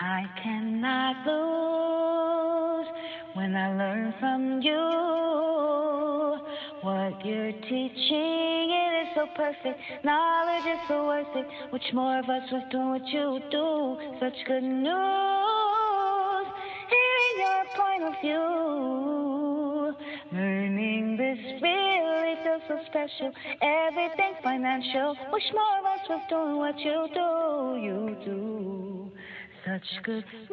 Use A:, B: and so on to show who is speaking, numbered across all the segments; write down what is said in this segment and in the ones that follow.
A: I cannot lose when I learn from you. What you're teaching, it is so perfect. Knowledge is so worth it. Which more of us was doing what you do? Such good news. Hearing your point of view. Learning this really feels so special. Everything's financial. Wish more of us was doing what you do. You do. Such good news.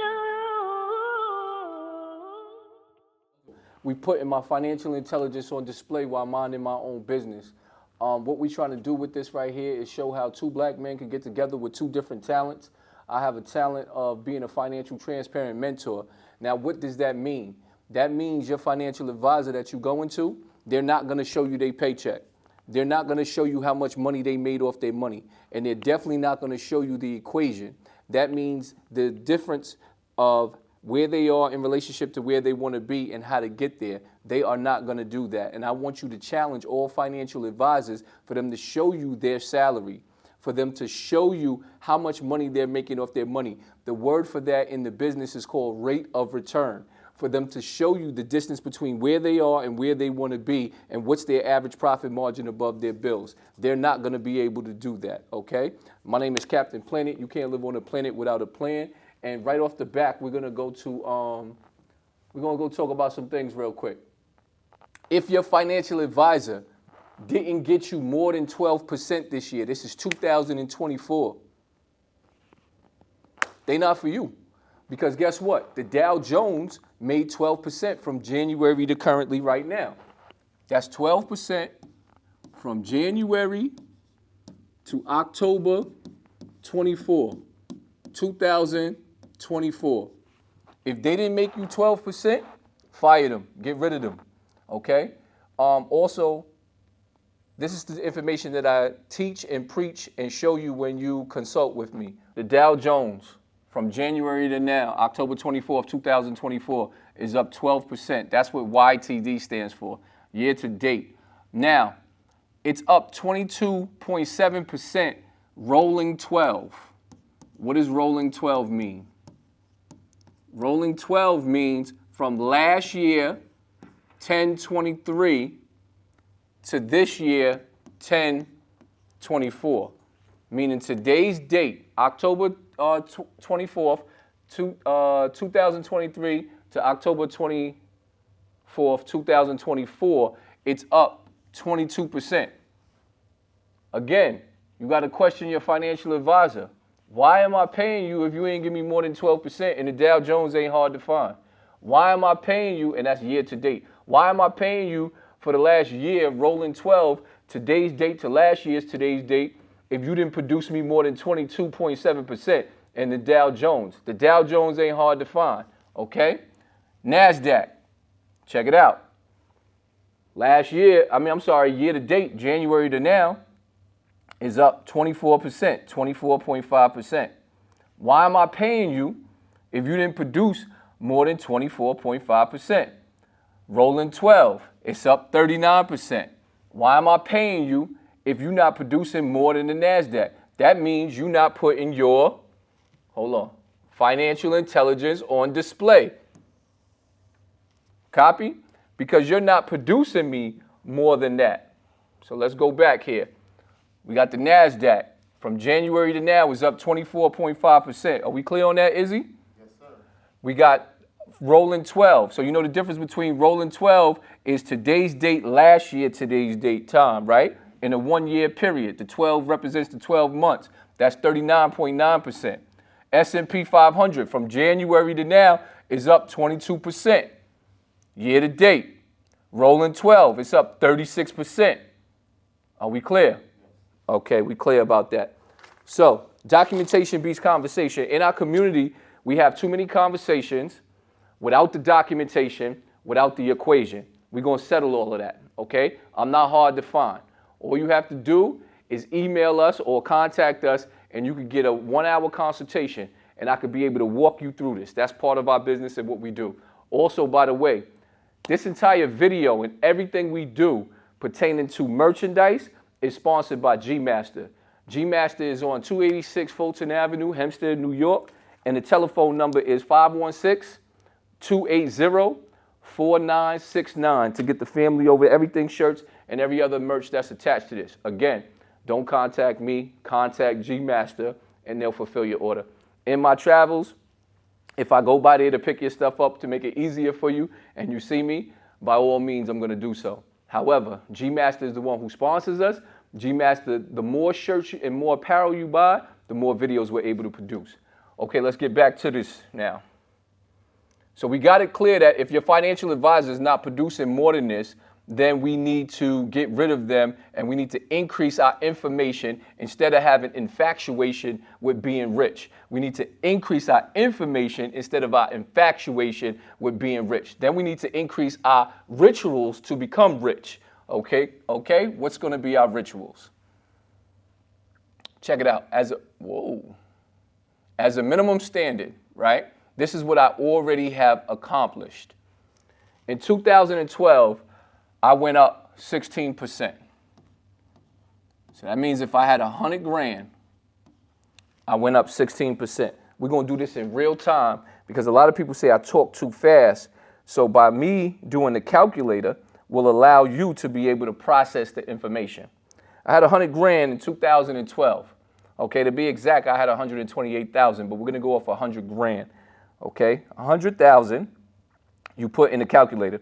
B: We putting my financial intelligence on display while minding my own business. What we're trying to do with this right here is show how two black men can get together with two different talents. I have a talent of being a financial transparent mentor. Now, what does that mean? That means your financial advisor that you go into, they're not going to show you their paycheck. They're not going to show you how much money they made off their money. And they're definitely not going to show you the equation. That means the difference of where they are in relationship to where they want to be and how to get there. They are not going to do that. And I want you to challenge all financial advisors for them to show you their salary, for them to show you how much money they're making off their money. The word for that in the business is called rate of return. For them to show you the distance between where they are and where they want to be and what's their average profit margin above their bills. They're not going to be able to do that, okay? My name is Captain Planet. You can't live on a planet without a plan. And right off the back, we're going to go talk about some things real quick. If your financial advisor didn't get you more than 12% this year, this is 2024, they not for you. Because guess what? The Dow Jones made 12% from January to currently right now. That's 12% from January to October 24, 2024. If they didn't make you 12%, fire them. Get rid of them. Okay? Also, this is the information that I teach and preach and show you when you consult with me. The Dow Jones from January to now, October 24th, 2024, is up 12%. That's what YTD stands for, year to date. Now, it's up 22.7% rolling 12. What does rolling 12 mean? Rolling 12 means from last year, 10/23, to this year, 10/24. Meaning today's date, October 24th, 2023 to October 24th, 2024, it's up 22%. Again, you got to question your financial advisor. Why am I paying you if you ain't give me more than 12% and the Dow Jones ain't hard to find? Why am I paying you, and that's year to date, why am I paying you for the last year, rolling 12, today's date to last year's today's date, if you didn't produce me more than 22.7% in the Dow Jones? The Dow Jones ain't hard to find, okay? NASDAQ, check it out. Year to date, January to now, is up 24%, 24.5%. Why am I paying you if you didn't produce more than 24.5%? Rolling 12, it's up 39%. Why am I paying you if you're not producing more than the NASDAQ? That means you're not putting your, financial intelligence on display. Copy? Because you're not producing me more than that. So let's go back here. We got the NASDAQ. From January to now is up 24.5%. Are we clear on that, Izzy?
C: Yes, sir.
B: We got rolling 12. So you know the difference between rolling 12 is today's date, last year, today's date time, right? In a 1 year period. The 12 represents the 12 months. That's 39.9%. S&P 500 from January to now is up 22%. Year to date. Rolling 12, it's up 36%. Are we clear? Okay, we clear about that. So, documentation beats conversation. In our community, we have too many conversations without the documentation, without the equation. We're going to settle all of that, okay? I'm not hard to find. All you have to do is email us or contact us, and you can get a 1 hour consultation, and I could be able to walk you through this. That's part of our business and what we do. Also, by the way, this entire video and everything we do pertaining to merchandise is sponsored by G Master. G Master is on 286 Fulton Avenue, Hempstead, New York. and the telephone number is 516-280-4969 to get the family over everything shirts and every other merch that's attached to this. Again, don't contact me, contact G Master, and they'll fulfill your order. In my travels, if I go by there to pick your stuff up to make it easier for you and you see me, by all means, I'm going to do so. However, G Master is the one who sponsors us. G Master, the more shirts and more apparel you buy, the more videos we're able to produce. Okay, let's get back to this now. So we got it clear that if your financial advisor is not producing more than this, then we need to get rid of them and we need to increase our information instead of having infatuation with being rich. We need to increase our information instead of our infatuation with being rich. Then we need to increase our rituals to become rich. Okay? What's going to be our rituals? Check it out. As a minimum standard, right? This is what I already have accomplished. In 2012, I went up 16%. So that means if I had 100 grand, I went up 16%. We're going to do this in real time because a lot of people say I talk too fast. So by me doing the calculator will allow you to be able to process the information. I had 100 grand in 2012. Okay, to be exact, I had 128,000, but we're going to go off 100 grand. Okay, 100,000 you put in the calculator.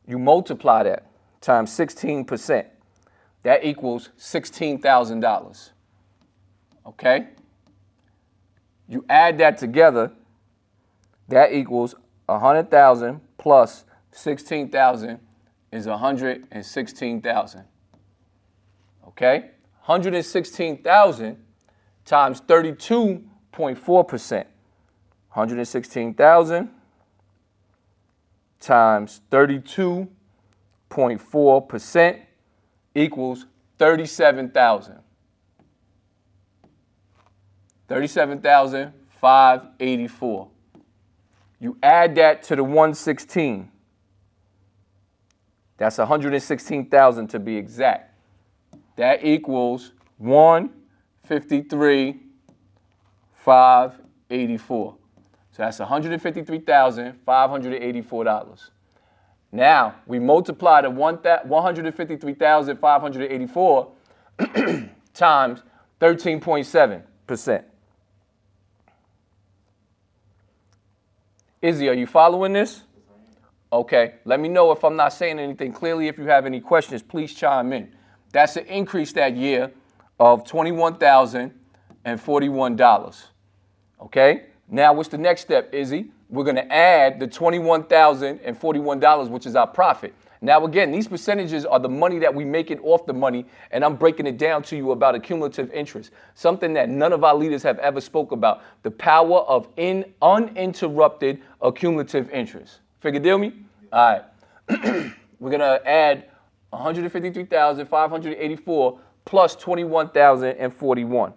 B: You multiply that times 16%. That equals $16,000. Okay? You add that together, that equals 100,000 plus 16,000 is 116,000. Okay? 116,000 times 32.4%. 116,000 times 32.4% equals 37,000. 37,584. You add that to the 116. That's 116,000 to be exact. That equals 153,584. So that's $153,584. Now, we multiply the 153,584 times 13.7%. Izzy, are you following this? Okay, let me know if I'm not saying anything clearly. If you have any questions, please chime in. That's an increase that year of $21,041. Okay? Now, what's the next step, Izzy? We're going to add the $21,041, which is our profit. Now, again, these percentages are the money that we make it off the money, and I'm breaking it down to you about accumulative interest, something that none of our leaders have ever spoke about, the power of uninterrupted accumulative interest. Figure deal me? All right. We're going to add 153,584 plus 21,041.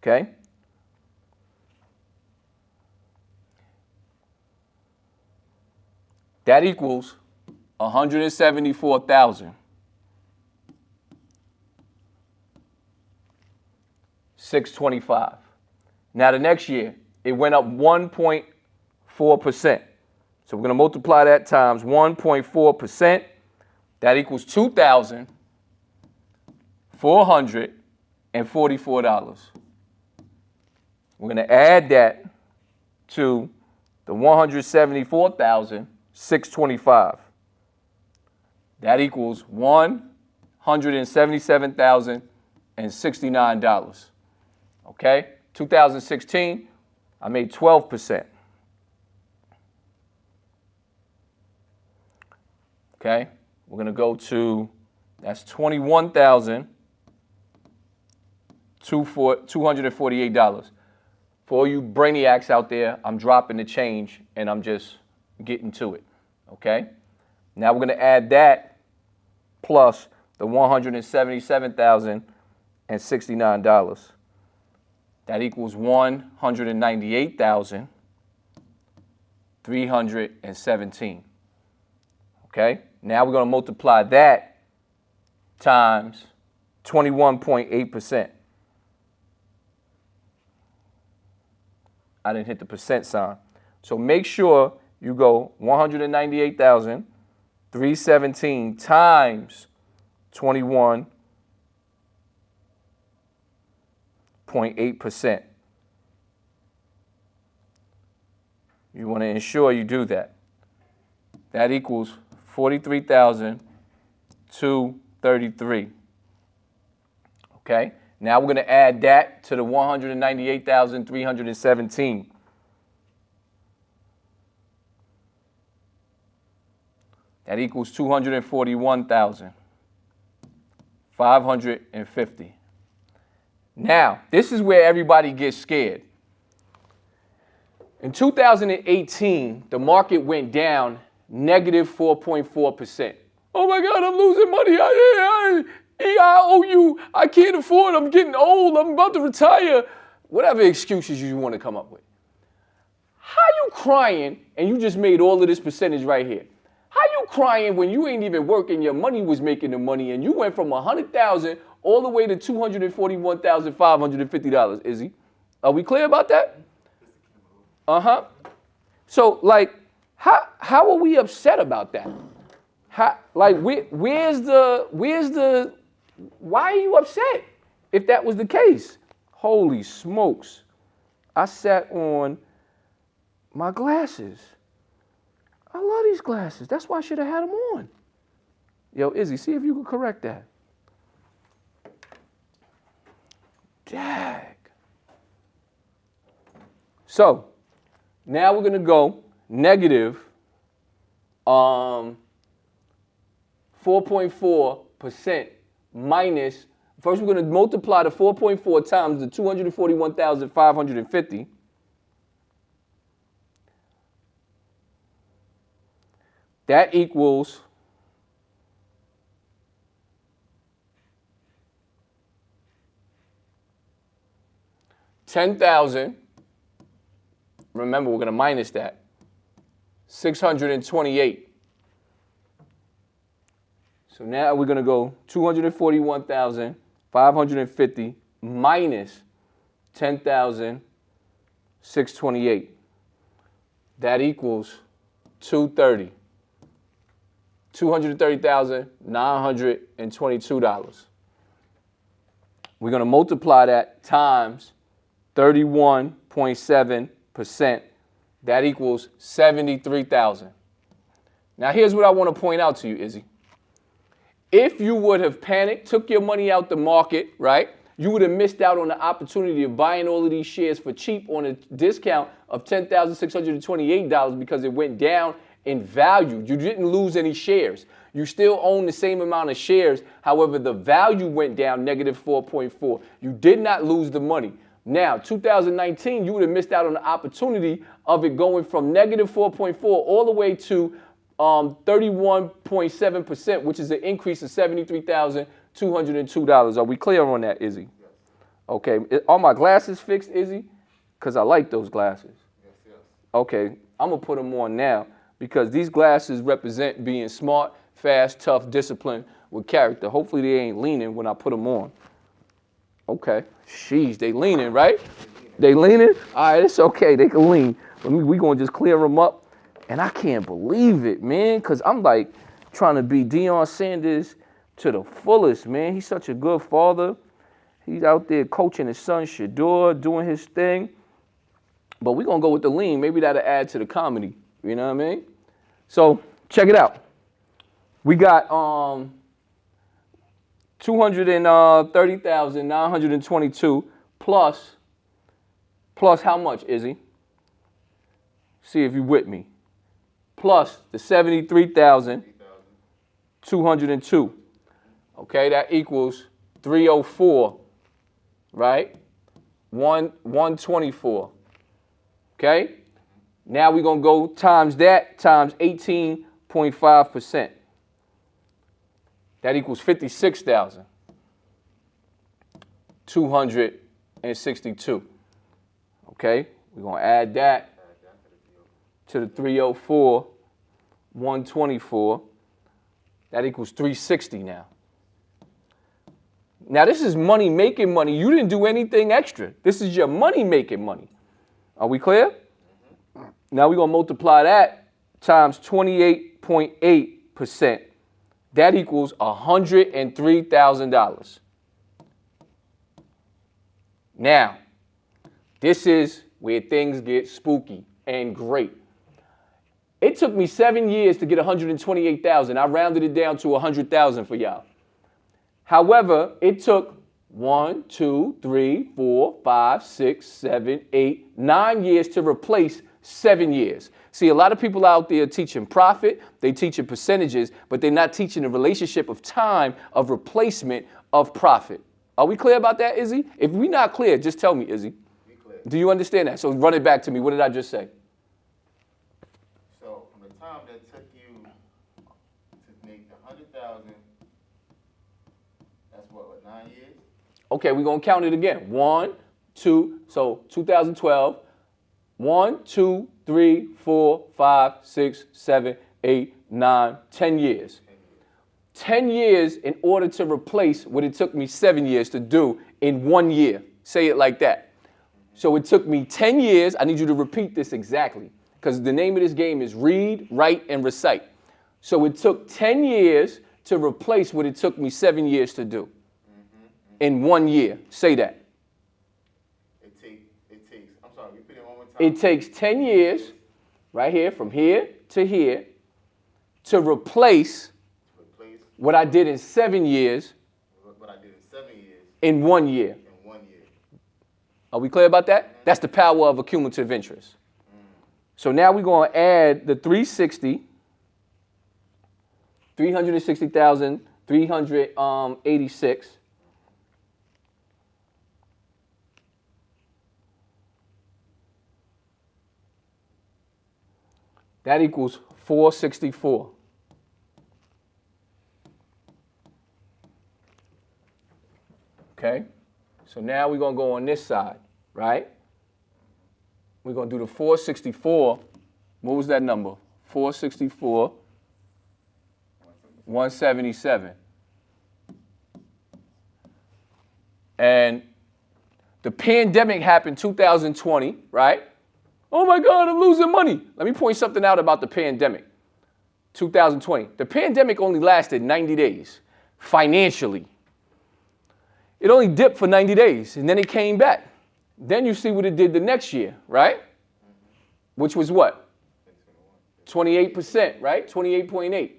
B: Okay? That equals 174,625. Now the next year, it went up 1.4%. So we're going to multiply that times 1.4%. That equals $2,444. We're going to add that to the 174,625. That equals $177,069. Okay? 2016, I made 12%. Okay? We're going to go to, that's $21,248. For all you brainiacs out there, I'm dropping the change and I'm just getting to it. Okay? Now we're going to add that plus the $177,069. That equals $198,317. Okay? Now we're going to multiply that times 21.8%. I didn't hit the percent sign. So make sure you go 198,317 times 21.8%. You want to ensure you do that. That equals 43,233. Okay? Now we're going to add that to the 198,317. That equals 241,550. Now, this is where everybody gets scared. In 2018, the market went down negative 4.4%. Oh my God, I'm losing money. I owe you. I can't afford. I'm getting old. I'm about to retire. Whatever excuses you want to come up with. How you crying and you just made all of this percentage right here? How you crying when you ain't even working? Your money was making the money, and you went from $100,000 all the way to $241,550. Izzy, are we clear about that? So, like, how are we upset about that? Where's the? Why are you upset if that was the case? Holy smokes! I sat on my glasses. I love these glasses. That's why I should have had them on. Yo, Izzy, see if you can correct that. Dag. So, now we're going to go negative 4.4% minus, first we're going to multiply the 4.4 times the 241,550. That equals $10,000. Remember, we're going to minus that. 628. So now we're going to go 241,550 minus 10,628. That equals 230. $230,922. We're going to multiply that times 31.7%. That equals 73,000. Now here's what I want to point out to you, Izzy. If you would have panicked, took your money out the market, right, you would have missed out on the opportunity of buying all of these shares for cheap on a discount of $10,628 because it went down in value. You didn't lose any shares. You still own the same amount of shares. However, the value went down negative 4.4. You did not lose the money. Now, 2019, you would have missed out on the opportunity of it going from negative 4.4 all the way to 31.7%, which is an increase of $73,202. Are we clear on that, Izzy? Yes. Okay. Are my glasses fixed, Izzy? Because I like those glasses. Yes. Okay. I'm going to put them on now because these glasses represent being smart, fast, tough, disciplined with character. Hopefully they ain't leaning when I put them on. Okay. Sheesh, they leaning, right? They leaning? All right, it's okay. They can lean. We going to just clear them up. And I can't believe it, man, because I'm like trying to be Deion Sanders to the fullest, man. He's such a good father. He's out there coaching his son, Shador, doing his thing. But we're going to go with the lean. Maybe that'll add to the comedy. You know what I mean? So check it out. We got 230,922 plus how much, Izzy? See if you with me. Plus the 73,202. Okay, that equals 304, right? 124. Okay? Now we're going to go times that times 18.5%. That equals 56,262. Okay? We're going to add that to the 304, 124. That equals 360 now. Now, this is money making money. You didn't do anything extra. This is your money making money. Are we clear? Now we're going to multiply that times 28.8%. That equals $103,000. Now, this is where things get spooky and great. It took me 7 years to get $128,000. I rounded it down to $100,000 for y'all. However, it took 1, 2, 3, 4, 5, 6, 7, 8, 9 years to replace 7 years. See, a lot of people out there teaching profit, they teaching percentages, but they're not teaching the relationship of time of replacement of profit. Are we clear about that, Izzy? If we're not clear, just tell me, Izzy. Do you understand that? So run it back to me. What did I just say?
C: So from the time that took you to make the 100,000, that's what 9 years?
B: Okay, we're going to count it again. 1, 2, so 2012. 1, 2, 3, 4, 5, 6, 7, 8, 9, 10 years. 10 years in order to replace what it took me 7 years to do in 1 year. Say it like that. So it took me 10 years. I need you to repeat this exactly because the name of this game is read, write, and recite. So it took 10 years to replace what it took me 7 years to do in 1 year. Say that. I'm sorry, repeat it one more time. It takes 10 years, right here, from here to here, to replace what I did in 7 years in 1 year. Are we clear about that? That's the power of accumulative interest. So now we're going to add the 360,386. That equals 464. Okay? So now we're going to go on this side, right? We're going to do the 464. What was that number? 464, 177. And the pandemic happened 2020, right? Oh my God, I'm losing money. Let me point something out about the pandemic. 2020. The pandemic only lasted 90 days financially. It only dipped for 90 days, and then it came back. Then you see what it did the next year, right? Which was what? 28%, right? 28.8.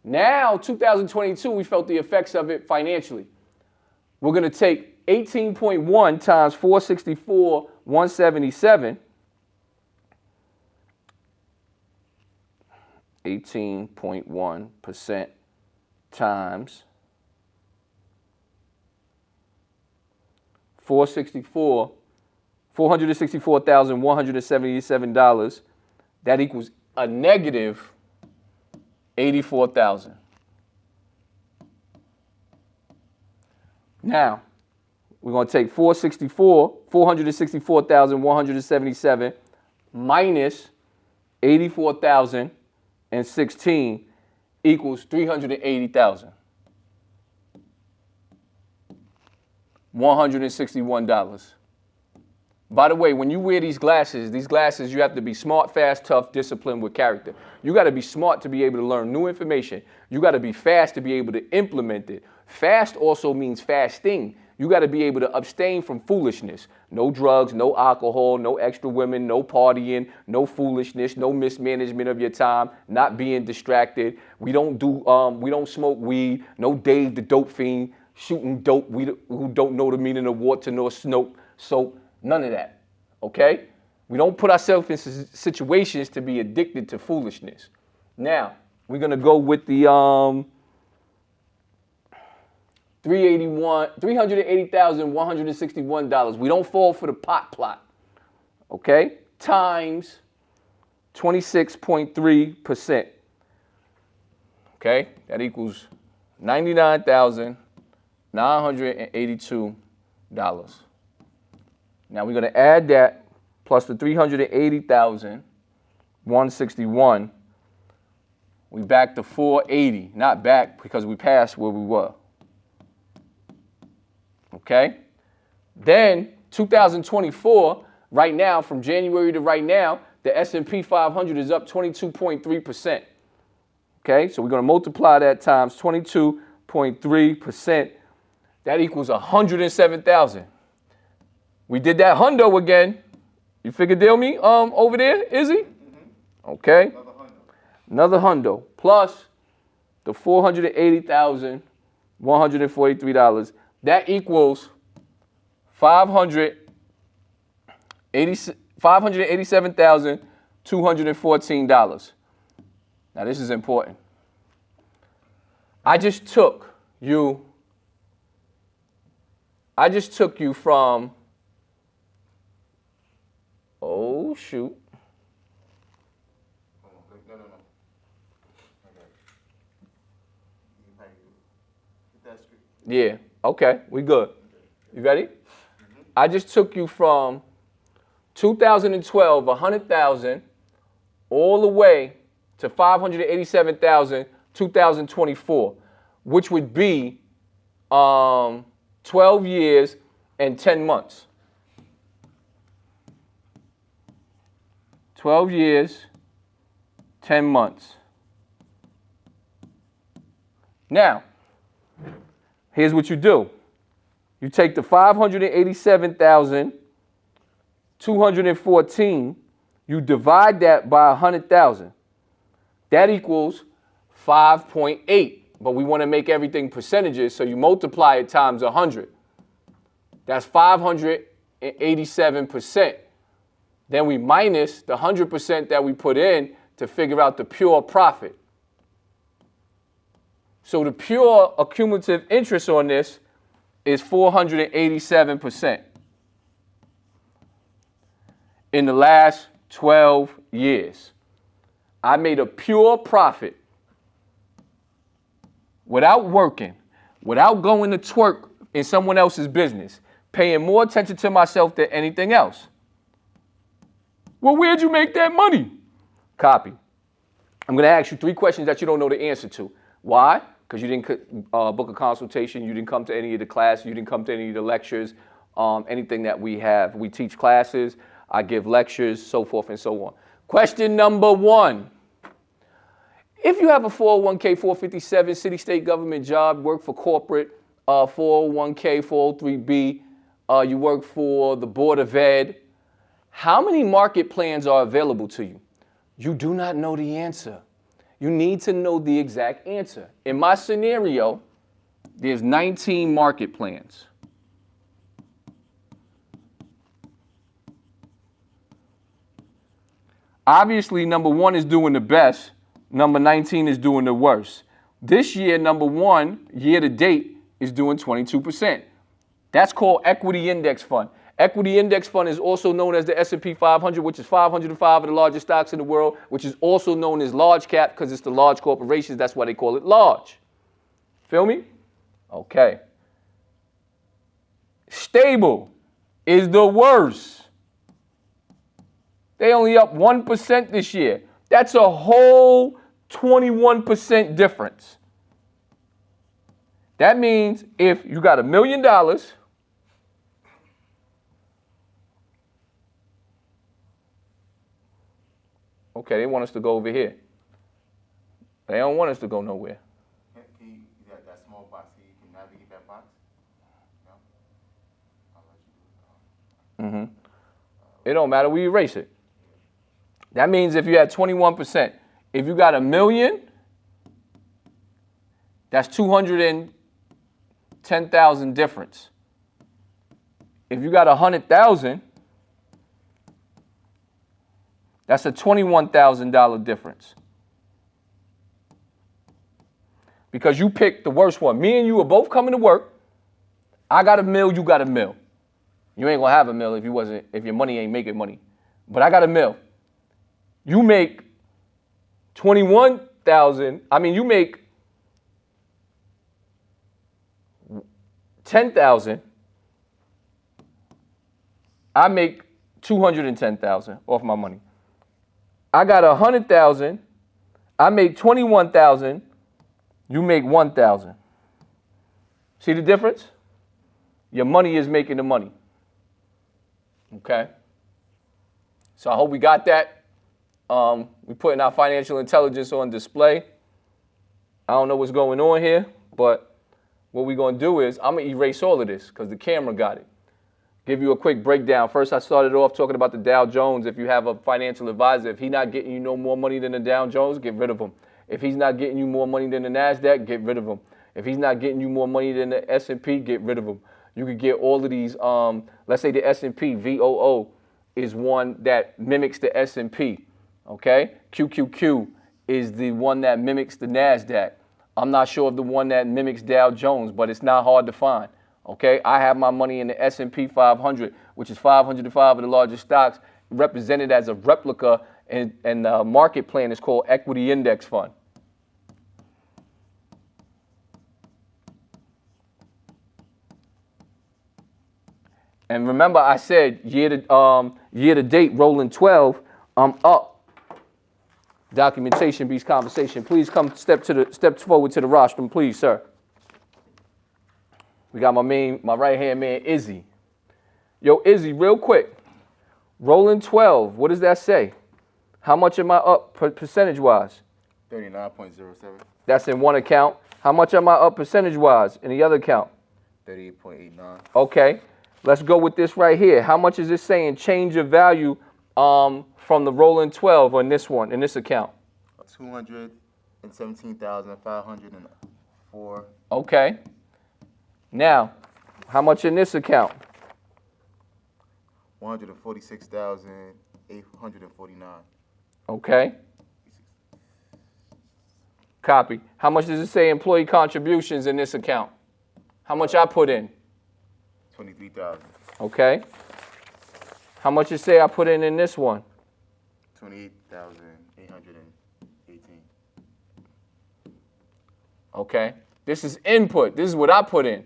B: Now, 2022, we felt the effects of it financially. We're going to take 18.1 times 464, 177. 18.1% times 464,177. That equals a negative 84,000. Now, we're going to take 464,177 minus 84,016 equals 380,000. $161. By the way, when you wear these glasses, you have to be smart, fast, tough, disciplined with character. You got to be smart to be able to learn new information. You got to be fast to be able to implement it. Fast also means fasting. You got to be able to abstain from foolishness. No drugs, no alcohol, no extra women, no partying, no foolishness, no mismanagement of your time, not being distracted. We don't smoke weed, no Dave the dope fiend, shooting dope, who don't know the meaning of water nor soap, none of that, okay? We don't put ourselves in situations to be addicted to foolishness. Now, we're going to go with the $380,161. We don't fall for the pot plot, okay? Times 26.3%, okay? That equals $99,982. Now we're going to add that plus the 380,161. We back to 480. Not back because we passed where we were. Okay? Then 2024, Right now, from January to right now, the S&P 500 is up 22.3%. Okay, so we're going to multiply that times 22.3%. That equals 107,000. We did that hundo again. You figure deal me over there, Izzy? Okay. Another hundo. Plus the $480,143. That equals $587,214. Now this is important. I just took you from, oh shoot.
C: No. Okay.
B: Yeah, okay, we good. You ready? I just took you from 2012, 100,000, all the way to 587,000, 2024, which would be 12 years and 10 months. 12 years, 10 months. Now, here's what you do. You take the 587,214, you divide that by 100,000. That equals 5.8. But we want to make everything percentages, so you multiply it times 100. That's 587%. Then we minus the 100% that we put in to figure out the pure profit. So the pure accumulative interest on this is 487% in the last 12 years. I made a pure profit without working, without going to twerk in someone else's business, paying more attention to myself than anything else. Well, where'd you make that money? Copy. I'm going to ask you 3 questions that you don't know the answer to. Why? Because you didn't book a consultation, you didn't come to any of the class, you didn't come to any of the lectures, anything that we have. We teach classes, I give lectures, so forth and so on. Question number 1. If you have a 401k, 457, city, state government job, work for corporate, 401k, 403b, you work for the Board of Ed, how many market plans are available to you? You do not know the answer. You need to know the exact answer. In my scenario, there's 19 market plans. Obviously, number 1 is doing the best. Number 19 is doing the worst. This year, number 1, year to date, is doing 22%. That's called equity index fund. Equity index fund is also known as the S&P 500, which is 505 of the largest stocks in the world, which is also known as large cap because it's the large corporations. That's why they call it large. Feel me? Okay. Stable is the worst. They only up 1% this year. That's a whole 21% difference. That means if you got $1 million, okay, they want us to go over here. They don't want us to go nowhere.
C: Can you got that small box so you can navigate that box? No? I'll let you do it.
B: It don't matter. We erase it. That means if you had 21%, if you got $1 million, that's 210,000 difference. If you got 100,000, that's a $21,000 difference. Because you picked the worst one. Me and you are both coming to work. I got $1 million, you got $1 million. You ain't gonna have $1 million if your money ain't making money. But I got $1 million. You make 21,000. I mean, you make 10,000. I make 210,000 off my money. I got 100,000. I make 21,000. You make 1,000. See the difference? Your money is making the money. Okay? So I hope we got that. We're putting our financial intelligence on display. I don't know what's going on here, but what we're going to do is I'm going to erase all of this because the camera got it. Give you a quick breakdown. First, I started off talking about the Dow Jones. If you have a financial advisor, if he's not getting you no more money than the Dow Jones, get rid of him. If he's not getting you more money than the NASDAQ, get rid of him. If he's not getting you more money than the S&P, get rid of him. You could get all of these, let's say the S&P, VOO, is one that mimics the S&P, okay? QQQ is the one that mimics the NASDAQ. I'm not sure of the one that mimics Dow Jones, but it's not hard to find, okay? I have my money in the S&P 500, which is 505 of the largest stocks, represented as a replica, and the market plan is called Equity Index Fund. And remember, I said year to date, rolling 12, I'm up. Documentation beats conversation. Please come step forward to the rostrum, please, sir. We got my right hand man, Izzy. Yo, Izzy, real quick. Rolling 12, what does that say? How much am I up percentage-wise?
C: 39.07.
B: That's in one account. How much am I up percentage-wise in the other account?
C: 38.89.
B: Okay. Let's go with this right here. How much is this saying change of value from the rolling 12 on this one, in this account?
C: 217,504.
B: Okay. Now, how much in this account?
C: 146,849.
B: Okay. Copy. How much does it say employee contributions in this account? How much I put in?
C: 23,000.
B: Okay. How much it say I put in this one?
C: 28,818.
B: Okay. This is input. This is what I put in.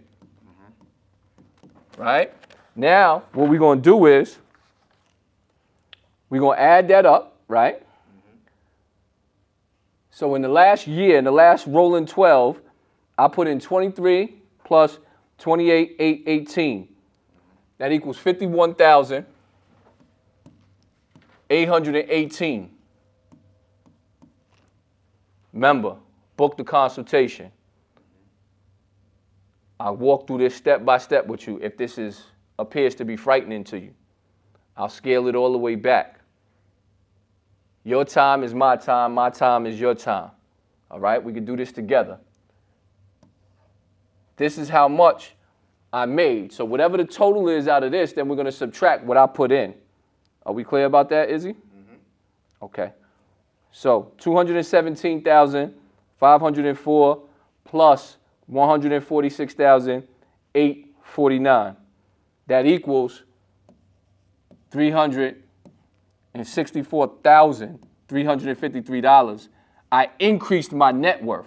B: Right? Now, what we're going to do is we're going to add that up, right? So in the last year, in the last rolling 12, I put in 23 plus 28,818. That equals 51,818. Remember, book the consultation. I'll walk through this step by step with you if this appears to be frightening to you. I'll scale it all the way back. Your time is my time is your time. All right, we can do this together. This is how much I made. So whatever the total is out of this, then we're going to subtract what I put in. Are we clear about that, Izzy? Mm-hmm. Okay. So 217,504 plus 146,849. That equals $364,353. I increased my net worth.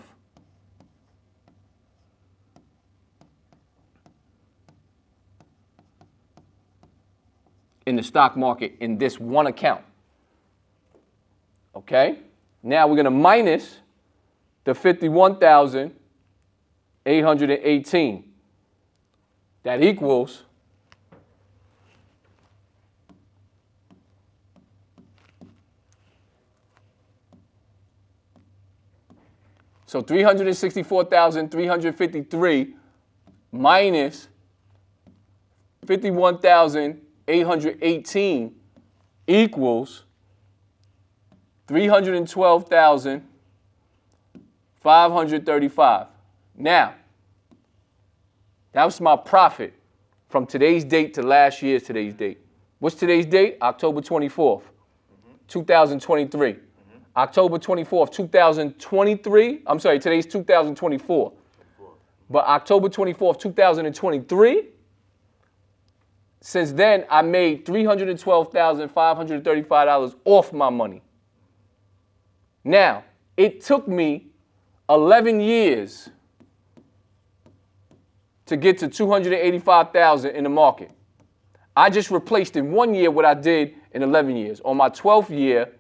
B: In the stock market in this one account. Okay? Now we're going to minus the 51,818. That equals so 364,353 minus 51,818 equals 312,535. Now, that was my profit from today's date to last year's today's date. What's today's date? October 24th, 2023. October 24th, 2023. I'm sorry, today's 2024. But October 24th, 2023, since then, I made $312,535 off my money. Now, it took me 11 years to get to $285,000 in the market. I just replaced in 1 year what I did in 11 years. On my 12th year,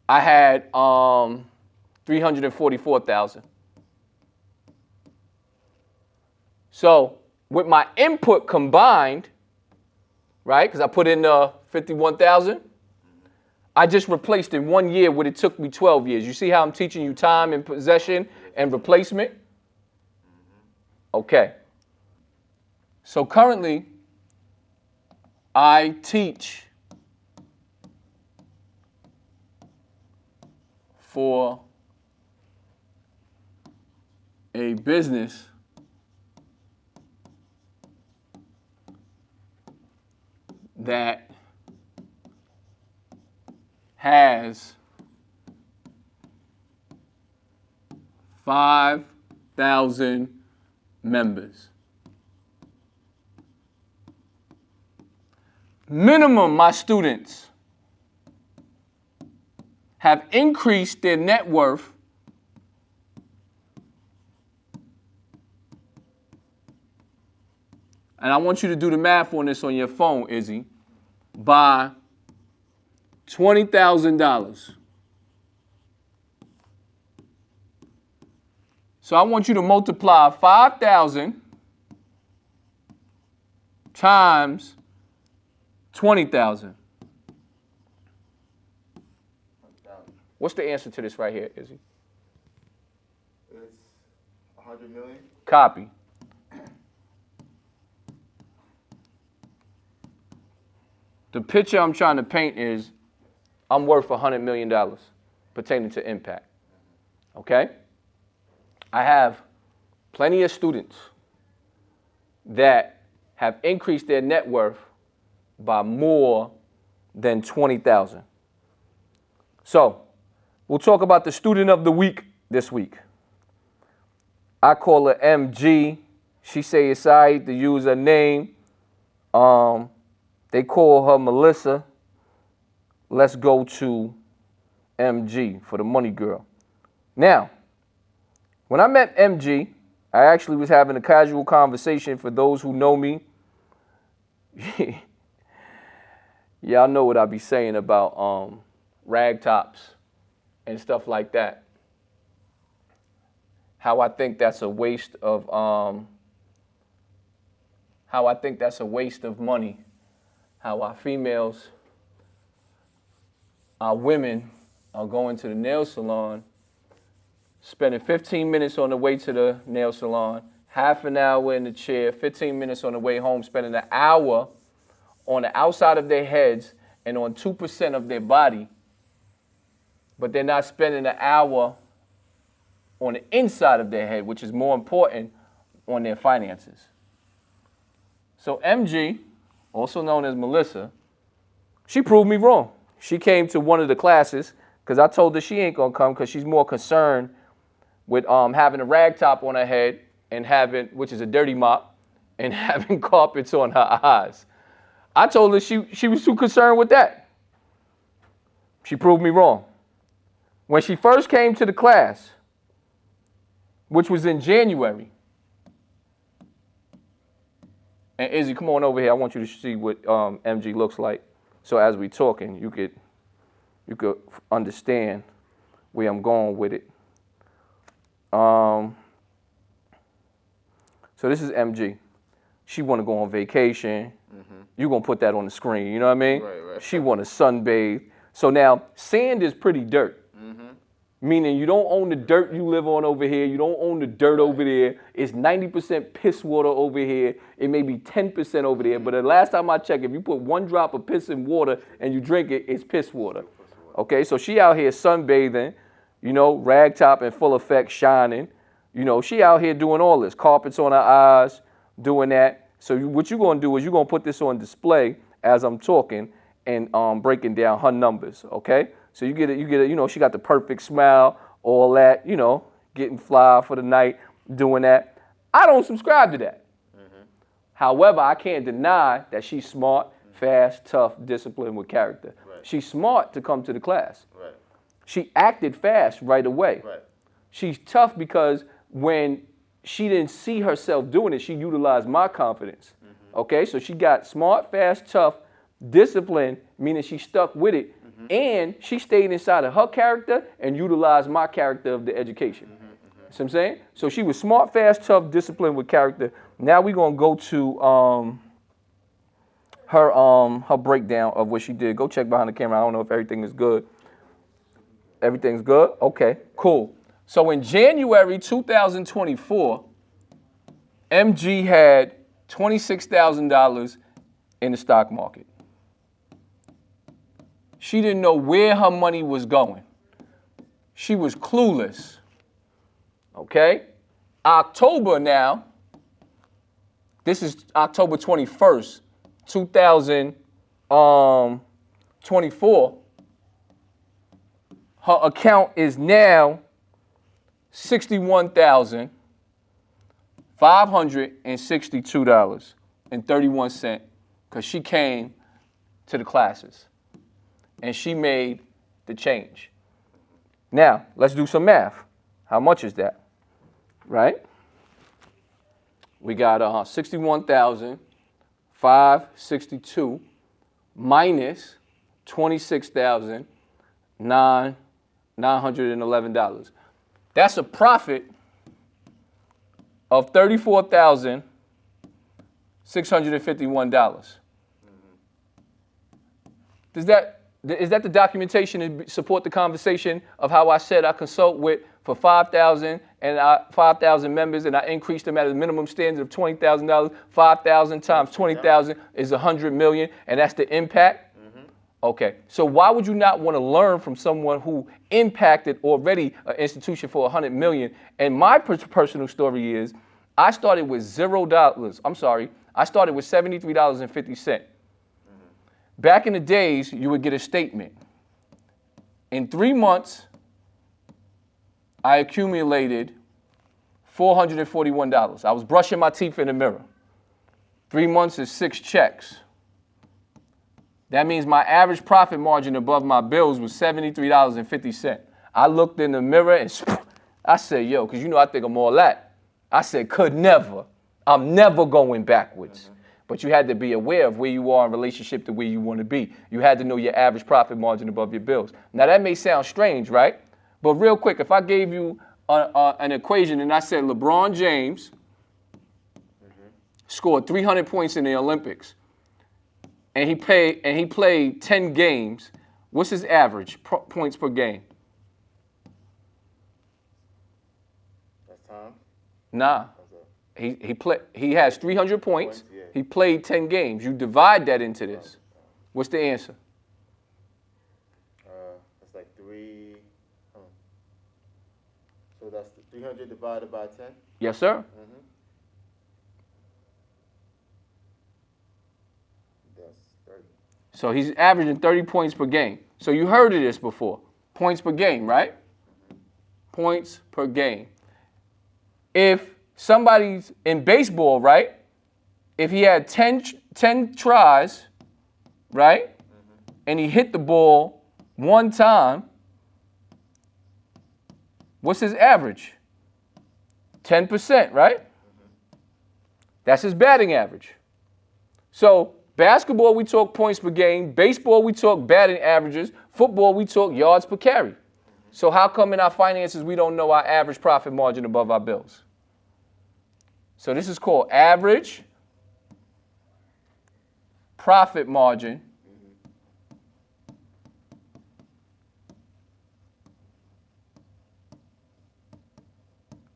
B: I had $344,000. So with my input combined, right? Because I put in 51,000. I just replaced in 1 year what it took me 12 years. You see how I'm teaching you time and possession and replacement? Okay. So currently, I teach for a business that has 5,000 members. Minimum, my students have increased their net worth and I want you to do the math on this on your phone, Izzy, by $20,000. So I want you to multiply 5,000 times 20,000. What's the answer to this right here, Izzy?
C: It's 100 million.
B: Copy. The picture I'm trying to paint is I'm worth $100 million pertaining to impact. Okay? I have plenty of students that have increased their net worth by more than 20,000. So, we'll talk about the student of the week this week. I call her MG. She say it's all right to use her name. They call her Melissa. Let's go to MG for the money girl. Now, when I met MG, I actually was having a casual conversation. For those who know me, y'all know what I be saying about rag tops and stuff like that. How I think that's a waste of money. How our females, our women are going to the nail salon, spending 15 minutes on the way to the nail salon, half an hour in the chair, 15 minutes on the way home, spending an hour on the outside of their heads and on 2% of their body, but they're not spending an hour on the inside of their head, which is more important, on their finances. So MG, also known as Melissa, she proved me wrong. She came to one of the classes because I told her she ain't gonna come because she's more concerned with having a rag top on her head and having, which is a dirty mop, and having carpets on her eyes. I told her she was too concerned with that. She proved me wrong. When she first came to the class, which was in January, and Izzy, come on over here. I want you to see what MG looks like. So as we talking, you could understand where I'm going with it. So this is MG. She want to go on vacation. Mm-hmm. You're going to put that on the screen. You know what I mean?
C: Right.
B: She want to sunbathe. So now sand is pretty dirt. Meaning you don't own the dirt you live on over here. You don't own the dirt over there. It's 90% piss water over here. It may be 10% over there. But the last time I checked, if you put 1 drop of piss in water and you drink it, it's piss water. Okay, so she out here sunbathing, rag top in full effect, shining. She out here doing all this. Carpets on her eyes, doing that. So what you're going to do is you're going to put this on display as I'm talking and breaking down her numbers, okay? So you get it, she got the perfect smile, all that, getting fly for the night, doing that. I don't subscribe to that. Mm-hmm. However, I can't deny that she's smart, fast, tough, disciplined with character. Right. She's smart to come to the class. Right. She acted fast right away. Right. She's tough because when she didn't see herself doing it, she utilized my confidence. Mm-hmm. Okay, so she got smart, fast, tough, disciplined, meaning she stuck with it. And she stayed inside of her character and utilized my character of the education. See what I'm saying? So she was smart, fast, tough, disciplined with character. Now we're going to go to her breakdown of what she did. Go check behind the camera. I don't know if everything is good. Everything's good? Okay, cool. So in January 2024, MG had $26,000 in the stock market. She didn't know where her money was going. She was clueless. Okay? October now, this is October 21st, 2024. Her account is now $61,562.31 because she came to the classes and she made the change. Now, let's do some math. How much is that? Right? We got 61,562 minus $26,911. That's a profit of $34,651. Is that the documentation to support the conversation of how I said I consult with for 5,000 and 5,000 members and I increased them at a minimum standard of $20,000? 5,000 times 20,000 is 100 million, and that's the impact? Okay, so why would you not want to learn from someone who impacted already an institution for 100 million? And my personal story is I started with $0. I started with $73.50. Back in the days, you would get a statement. In 3 months, I accumulated $441. I was brushing my teeth in the mirror. 3 months is 6 checks. That means my average profit margin above my bills was $73.50. I looked in the mirror and I said, yo, because you know I think I'm all that. I said, could never. I'm never going backwards. But you had to be aware of where you are in relationship to where you want to be. You had to know your average profit margin above your bills. Now, that may sound strange, right? But real quick, if I gave you an equation and I said LeBron James scored 300 points in the Olympics and he played 10 games, what's his average points per game?
C: That's time?
B: Nah. He has 300 points. Yeah. He played 10 games. You divide that into this. What's the answer?
C: It's like 3. So that's 300 divided by 10?
B: Yes, sir.
C: That's 30.
B: So he's averaging 30 points per game. So you heard of this before. Points per game, right? Points per game. If somebody's in baseball, right? If he had 10 tries, right? And he hit the ball 1 time, what's his average? 10%, right? That's his batting average. So basketball, we talk points per game. Baseball, we talk batting averages. Football, we talk yards per carry. So how come in our finances we don't know our average profit margin above our bills? So this is called average profit margin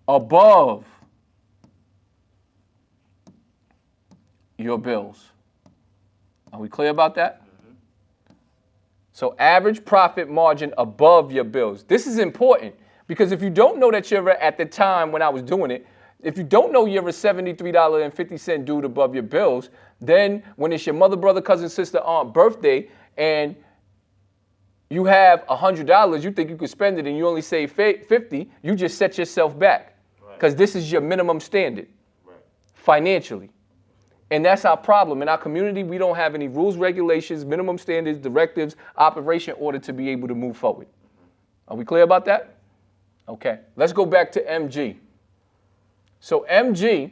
B: above your bills. Are we clear about that? So average profit margin above your bills. This is important because if you don't know that you're at the time when I was doing it, if you don't know you're a $73.50 dude above your bills, then when it's your mother, brother, cousin, sister, aunt birthday and you have $100, you think you could spend it and you only save $50, you just set yourself back because this is your minimum standard financially. And that's our problem. In our community, we don't have any rules, regulations, minimum standards, directives, operation order to be able to move forward. Are we clear about that? Okay. Let's go back to MG. So MG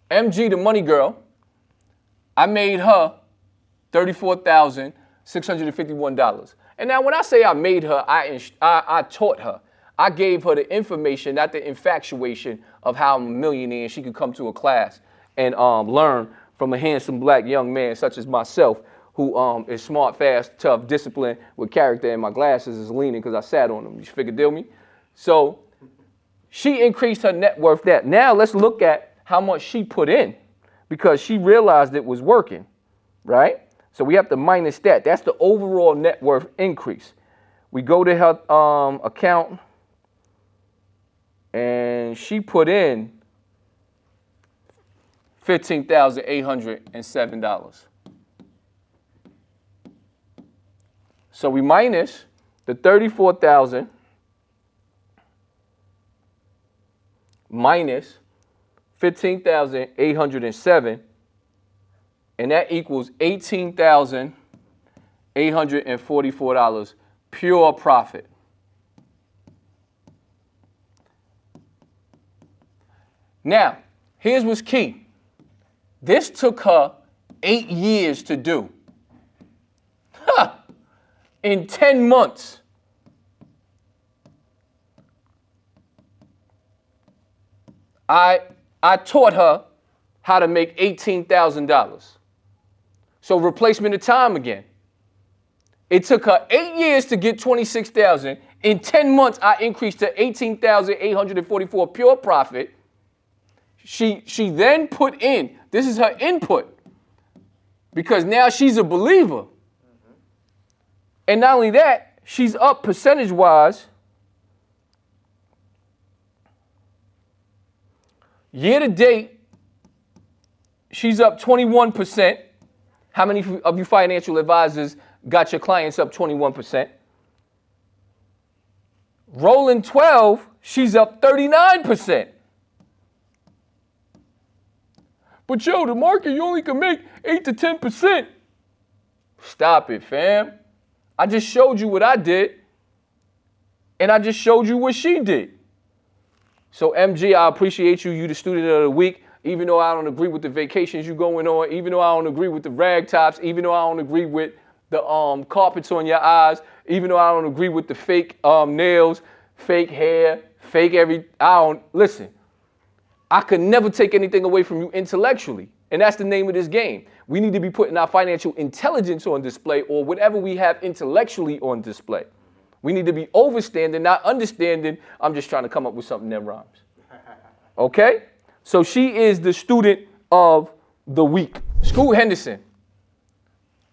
B: the money girl, I made her $34,651. And now when I say I made her, I taught her. I gave her the information, not the infatuation of how I'm a millionaire and she could come to a class and learn from a handsome black young man such as myself who is smart, fast, tough, disciplined, with character, and my glasses is leaning because I sat on them. You figure deal me? So she increased her net worth that. Now let's look at how much she put in because she realized it was working, right? So we have to minus that. That's the overall net worth increase. We go to her account, and she put in $15,807. So we minus the 34,000 minus 15,807, and that equals $18,844 pure profit. Now, here's what's key. This took her 8 years to do. In 10 months. I taught her how to make $18,000. So replacement of time again. It took her 8 years to get $26,000. In 10 months, I increased to $18,844 pure profit. She then put in, this is her input, because now she's a believer. And not only that, she's up percentage-wise. Year to date, she's up 21%. How many of you financial advisors got your clients up 21%? Rolling 12, she's up 39%. But Joe, the market, you only can make 8 to 10%. Stop it, fam. I just showed you what I did, and I just showed you what she did. So MG, I appreciate you. You the student of the week. Even though I don't agree with the vacations you going on, even though I don't agree with the rag tops, even though I don't agree with the carpets on your eyes, even though I don't agree with the fake nails, fake hair, listen. I could never take anything away from you intellectually, and that's the name of this game. We need to be putting our financial intelligence on display, or whatever we have intellectually on display. We need to be overstanding, not understanding. I'm just trying to come up with something that rhymes. Okay? So she is the student of the week. Scoot Henderson.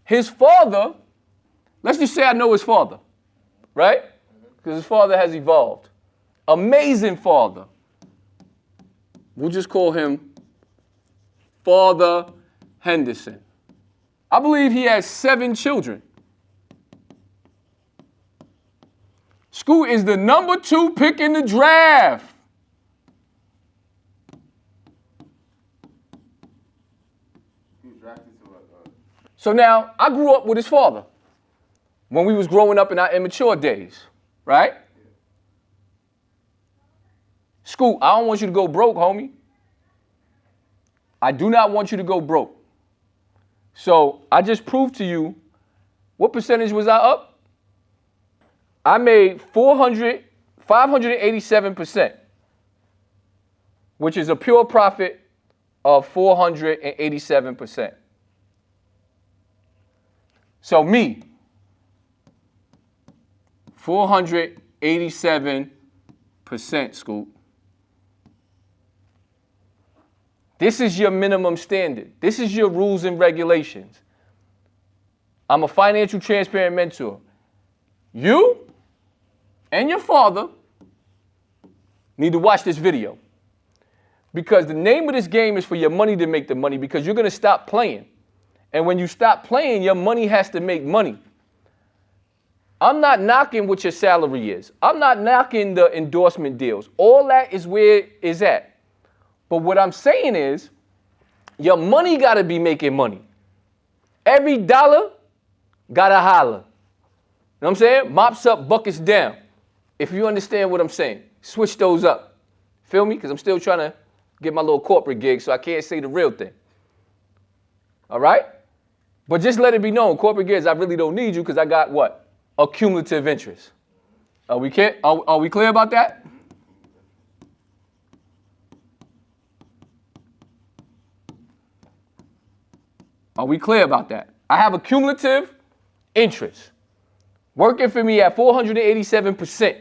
B: His father, let's just say I know his father, right? Because his father has evolved. Amazing father. We'll just call him Father Henderson. I believe he has 7 children. Scoot is the number 2 pick in the draft. So now, I grew up with his father when we was growing up in our immature days, right? Scoot, I don't want you to go broke, homie. I do not want you to go broke. So I just proved to you, what percentage was I up? I made 587%, which is a pure profit of 487%. So me, 487%, Scoop. This is your minimum standard. This is your rules and regulations. I'm a financial transparent mentor. You and your father need to watch this video, because the name of this game is for your money to make the money, because you're going to stop playing. And when you stop playing, your money has to make money. I'm not knocking what your salary is. I'm not knocking the endorsement deals. All that is where it is at. But what I'm saying is, your money got to be making money. Every dollar got to holler. You know what I'm saying? Mops up, buckets down. If you understand what I'm saying, switch those up. Feel me? Because I'm still trying to get my little corporate gig, so I can't say the real thing. All right? But just let it be known, corporate gigs, I really don't need you, because I got what? Accumulative interest. Are we clear about that? Are we clear about that? I have a cumulative interest working for me at 487%.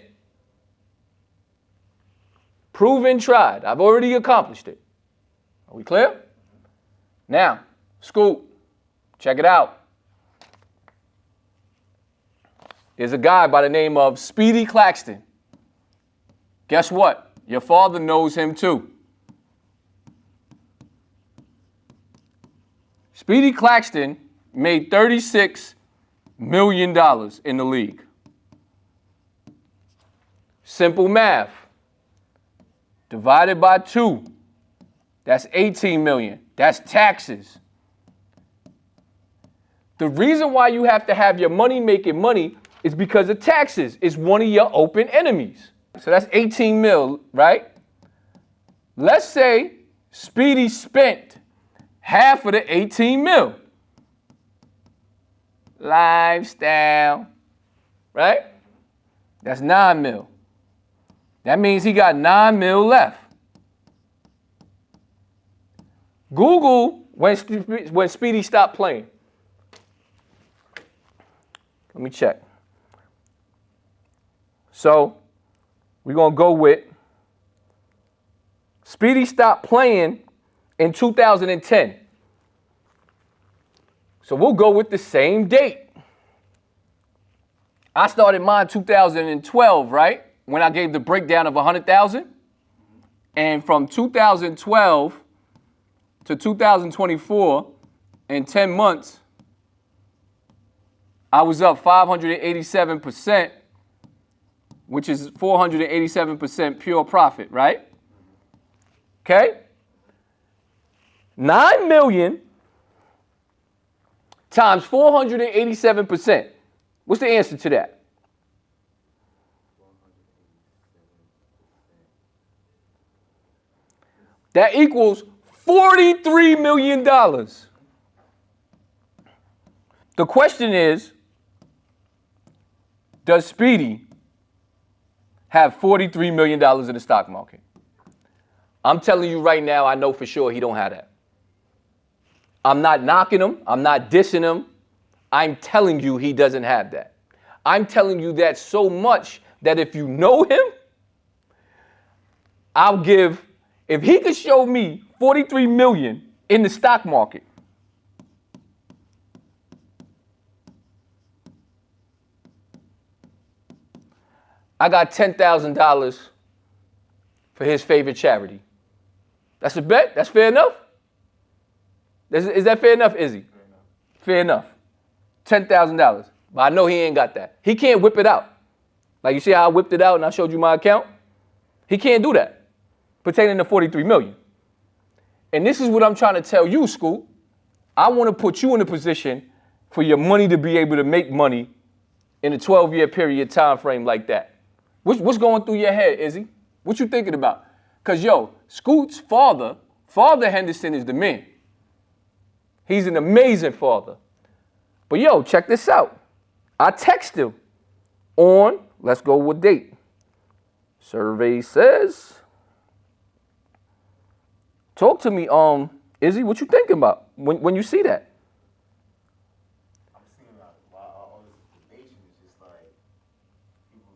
B: Proven, tried. I've already accomplished it. Are we clear? Now, Scoop, check it out. There's a guy by the name of Speedy Claxton. Guess what? Your father knows him too. Speedy Claxton made $36 million in the league. Simple math. Divided by 2. That's 18 million. That's taxes. The reason why you have to have your money making money is because of taxes. It's one of your open enemies. So that's 18 mil, right? Let's say Speedy spent half of the 18 mil. Lifestyle, right? That's 9 mil. That means he got 9 mil left. Google when Speedy stopped playing. Let me check. So we're going to go with Speedy stopped playing in 2010. So we'll go with the same date. I started mine 2012, right? When I gave the breakdown of 100,000. And from 2012 to 2024, in 10 months, I was up 587%, which is 487% pure profit, right? Okay? 9 million times 487%. What's the answer to that? That equals $43 million. The question is, does Speedy have $43 million in the stock market? I'm telling you right now, I know for sure he don't have that. I'm not knocking him. I'm not dissing him. I'm telling you he doesn't have that. I'm telling you that so much that if you know him, if he could show me 43 million in the stock market, I got $10,000 for his favorite charity. That's a bet? That's fair enough? Is that fair enough, Izzy? Fair enough. $10,000. But I know he ain't got that. He can't whip it out. Like you see how I whipped it out and I showed you my account? He can't do that pertaining to 43 million. And this is what I'm trying to tell you, Scoop. I want to put you in a position for your money to be able to make money in a 12-year period time frame like that. What's going through your head, Izzy? What you thinking about? Because, Scoot's father Henderson is the man. He's an amazing father. But, check this out. I text him on, let's go with date. Survey says, talk to me, Izzy, what you thinking about when you see that?
C: I'm seeing like all this information is just like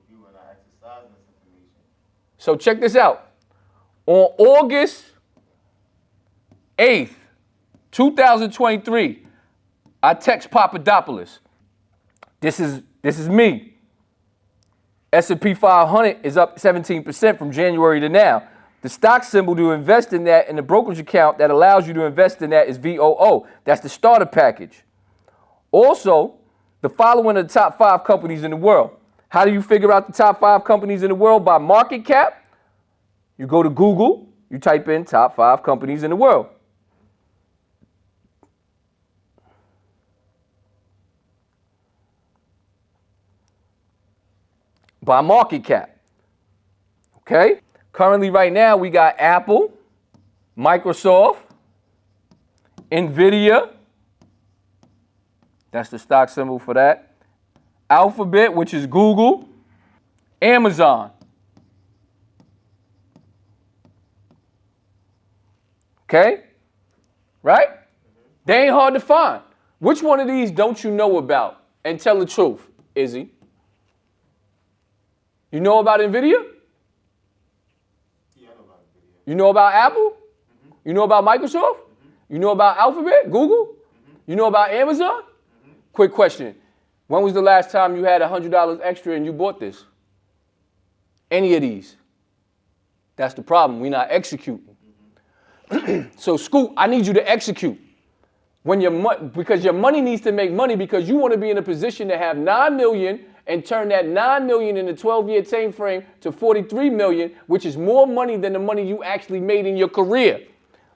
C: people are not exercising this information.
B: So check this out. On August 8th, 2023, I text Papadopoulos. This is me. S&P 500 is up 17% from January to now. The stock symbol to invest in that in the brokerage account that allows you to invest in that is VOO. That's the starter package. Also, the following of the top 5 companies in the world. How do you figure out the top 5 companies in the world? By market cap. You go to Google, you type in top 5 companies in the world. By market cap. Okay? Currently, right now, we got Apple, Microsoft, NVIDIA. That's the stock symbol for that. Alphabet, which is Google. Amazon. Okay? Right? They ain't hard to find. Which one of these don't you know about? And tell the truth, Izzy. You know about NVIDIA?
C: Yeah, I know about NVIDIA.
B: You know about Apple? You know about Microsoft? You know about Alphabet, Google? You know about Amazon? Quick question. When was the last time you had $100 extra and you bought this? Any of these? That's the problem. We're not executing. So, Scoop, I need you to execute. Because your money needs to make money, because you want to be in a position to have $9 million and turn that $9 million in a 12-year time frame to $43 million, which is more money than the money you actually made in your career.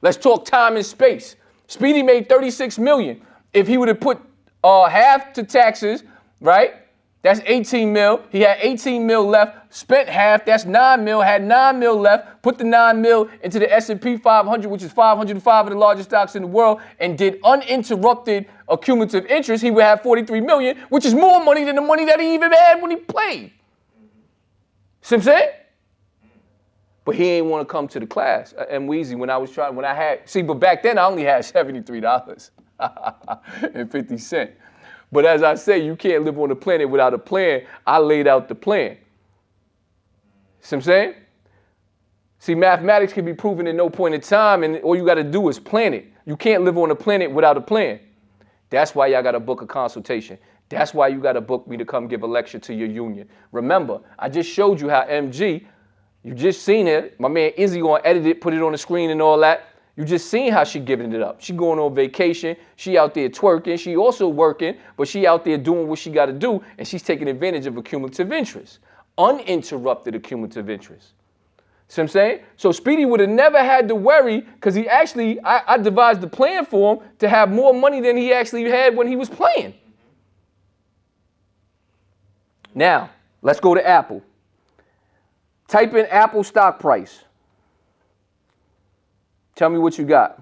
B: Let's talk time and space. Speedy made $36 million. If he would have put half to taxes, right? That's 18 mil. He had 18 mil left, spent half, that's 9 mil, had 9 mil left, put the 9 mil into the S&P 500, which is 505 of the largest stocks in the world, and did uninterrupted accumulative interest, he would have 43 million, which is more money than the money that he even had when he played. See what I'm saying? But he ain't want to come to the class. And Weezy, but back then I only had $73 and 50 cents. But as I say, you can't live on the planet without a plan. I laid out the plan. See what I'm saying? See, mathematics can be proven at no point in time, and all you got to do is plan it. You can't live on the planet without a plan. That's why y'all got to book a consultation. That's why you got to book me to come give a lecture to your union. Remember, I just showed you how MG, you just seen it. My man Izzy gonna edit it, put it on the screen and all that. You just seen how she giving it up. She going on vacation. She out there twerking. She also working, but she out there doing what she got to do, and she's taking advantage of accumulative interest, uninterrupted accumulative interest. See what I'm saying? So Speedy would have never had to worry, because he actually, I devised the plan for him to have more money than he actually had when he was playing. Now, let's go to Apple. Type in Apple stock price. Tell me what you got.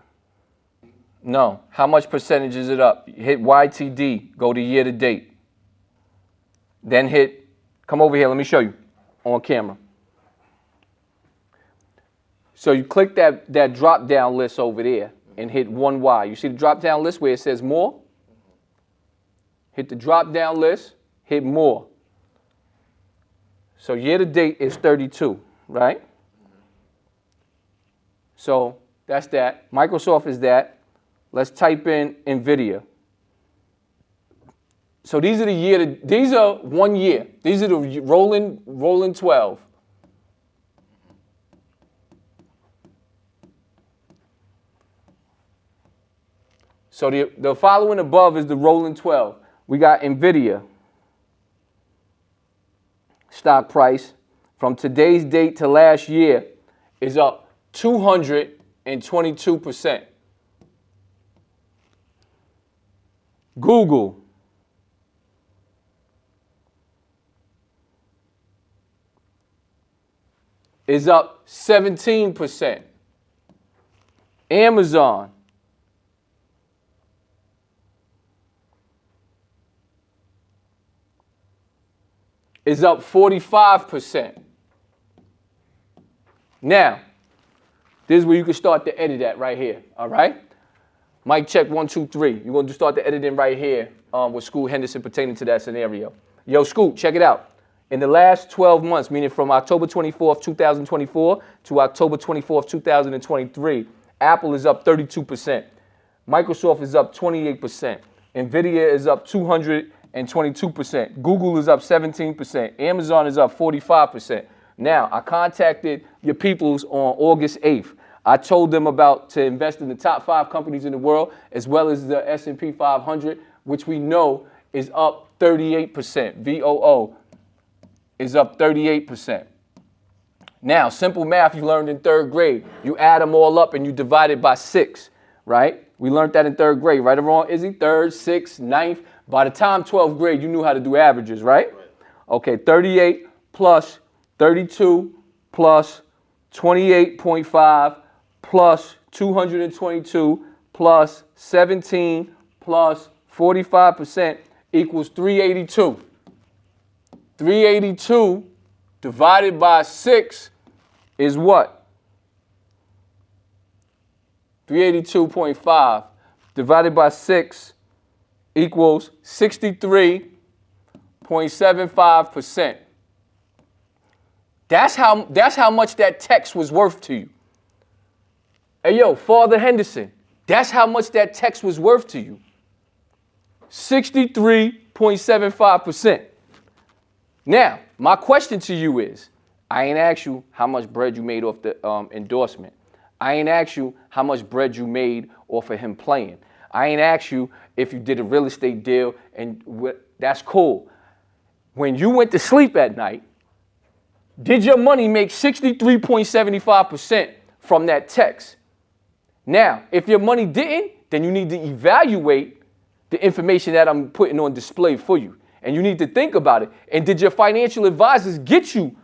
B: No. How much percentage is it up? Hit YTD. Go to year to date. Then hit, come over here. Let me show you on camera. So you click that drop down list over there and hit 1Y. You see the drop down list where it says more? Hit the drop down list, hit more. So year to date is 32, right? So that's that. Microsoft is that. Let's type in NVIDIA. So these are these are 1 year. These are the rolling 12. So the following above is the rolling 12. We got NVIDIA. Stock price from today's date to last year is up 222%. Google. Is up 17%. Amazon is up 45%. Now, this is where you can start to edit at right here, all right? Mic check 1, 2, 3. You're going to start the editing right here with Scoot Henderson pertaining to that scenario. Yo, Scoot, check it out. In the last 12 months, meaning from October 24th, 2024 to October 24th, 2023, Apple is up 32%. Microsoft is up 28%. NVIDIA is up 222%. Google is up 17%. Amazon is up 45%. Now, I contacted your peoples on August 8th. I told them to invest in the top 5 companies in the world, as well as the S&P 500, which we know is up 38%. VOO is up 38%. Now, simple math you learned in 3rd grade. You add them all up and you divide it by 6, right? We learned that in 3rd grade, right or wrong, Izzy? 3rd, 6th, 9th. By the time 12th grade, you knew how to do averages, right? Okay, 38 plus 32 plus 28.5 plus 222 plus 17 plus 45% equals 382. 382 divided by 6 is what? 382.5 divided by 6 equals 63.75%. That's how much that text was worth to you. Hey, yo, Father Henderson, that's how much that text was worth to you. 63.75%. Now, my question to you is, I ain't asked you how much bread you made off the endorsement. I ain't asked you how much bread you made off of him playing. I ain't asked you if you did a real estate deal, and that's cool. When you went to sleep at night, did your money make 63.75% from that text? Now, if your money didn't, then you need to evaluate the information that I'm putting on display for you. And you need to think about it. And did your financial advisors get you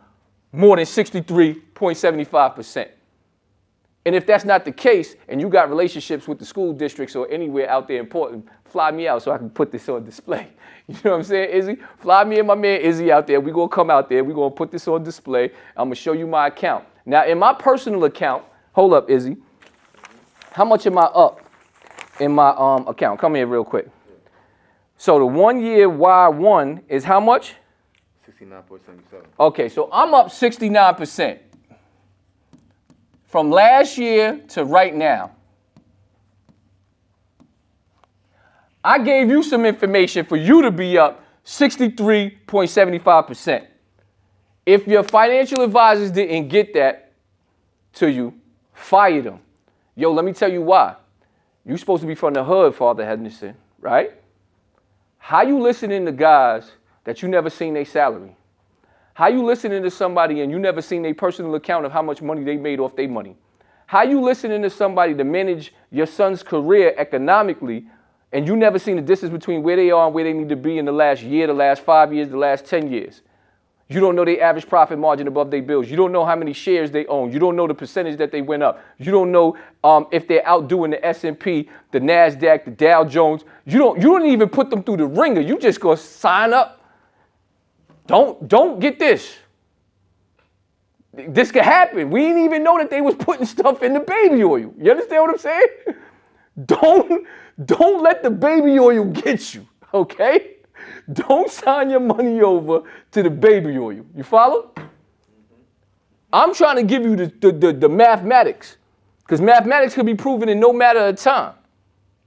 B: more than 63.75%? And if that's not the case, and you got relationships with the school districts or anywhere out there important, fly me out so I can put this on display. You know what I'm saying, Izzy? Fly me and my man Izzy out there. We're going to come out there. We're going to put this on display. I'm going to show you my account. Now, in my personal account, hold up, Izzy. How much am I up in my account? Come here real quick. So the 1 year Y1 is how much?
C: 69.77.
B: Okay, so I'm up 69%. From last year to right now. I gave you some information for you to be up 63.75%. If your financial advisors didn't get that to you, fire them. Yo, let me tell you why. You're supposed to be from the hood, Father Henderson, right? How you listening to guys that you never seen their salary? How you listening to somebody and you never seen their personal account of how much money they made off their money? How you listening to somebody to manage your son's career economically and you never seen the distance between where they are and where they need to be in the last year, the last 5 years, the last 10 years? You don't know their average profit margin above their bills. You don't know how many shares they own. You don't know the percentage that they went up. You don't know if they're outdoing the S&P, the NASDAQ, the Dow Jones. You don't even put them through the ringer. You just go sign up. Don't get this. This could happen. We didn't even know that they was putting stuff in the baby oil. You understand what I'm saying? Don't let the baby oil get you, okay? Don't sign your money over to the baby oil. You follow? I'm trying to give you the mathematics, because mathematics can be proven in no matter of time.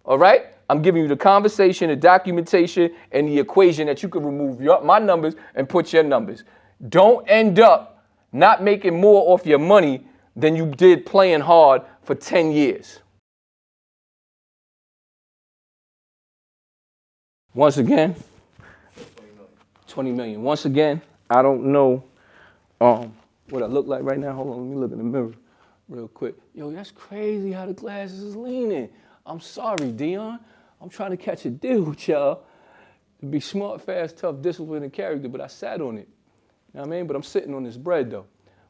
B: All right? I'm giving you the conversation, the documentation, and the equation that you can remove my numbers and put your numbers. Don't end up not making more off your money than you did playing hard for 10 years. Once again, 20 million. Once again, I don't know what I look like right now. Hold on, let me look in the mirror real quick. Yo, that's crazy how the glasses is leaning. I'm sorry, Dion. I'm trying to catch a deal with y'all to be smart, fast, tough, disciplined, and character, but I sat on it. You know what I mean? But I'm sitting on this bread, though.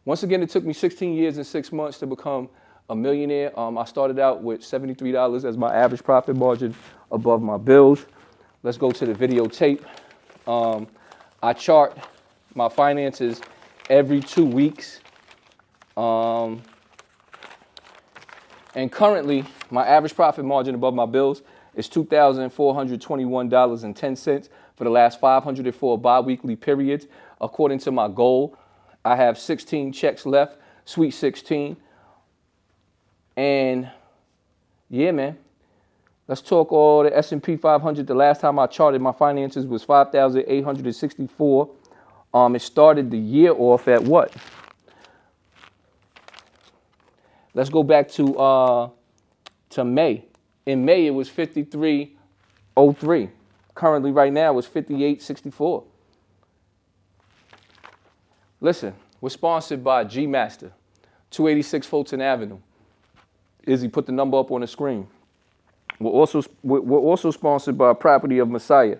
B: Once again, it took me 16 years and 6 months to become a millionaire. I started out with $73 as my average profit margin above my bills. Let's go to the videotape. I chart my finances every 2 weeks. And currently, my average profit margin above my bills is $2,421.10 for the last 504 bi-weekly periods. According to my goal, I have 16 checks left, sweet 16. And yeah, man, let's talk all the S&P 500. The last time I charted my finances was 5,864. It started the year off at what? Let's go back to May. In May, it was 5303. Currently, right now, it's 5864. Listen, we're sponsored by G Master, 286 Fulton Avenue. Izzy put the number up on the screen. We're also sponsored by Property of Messiah,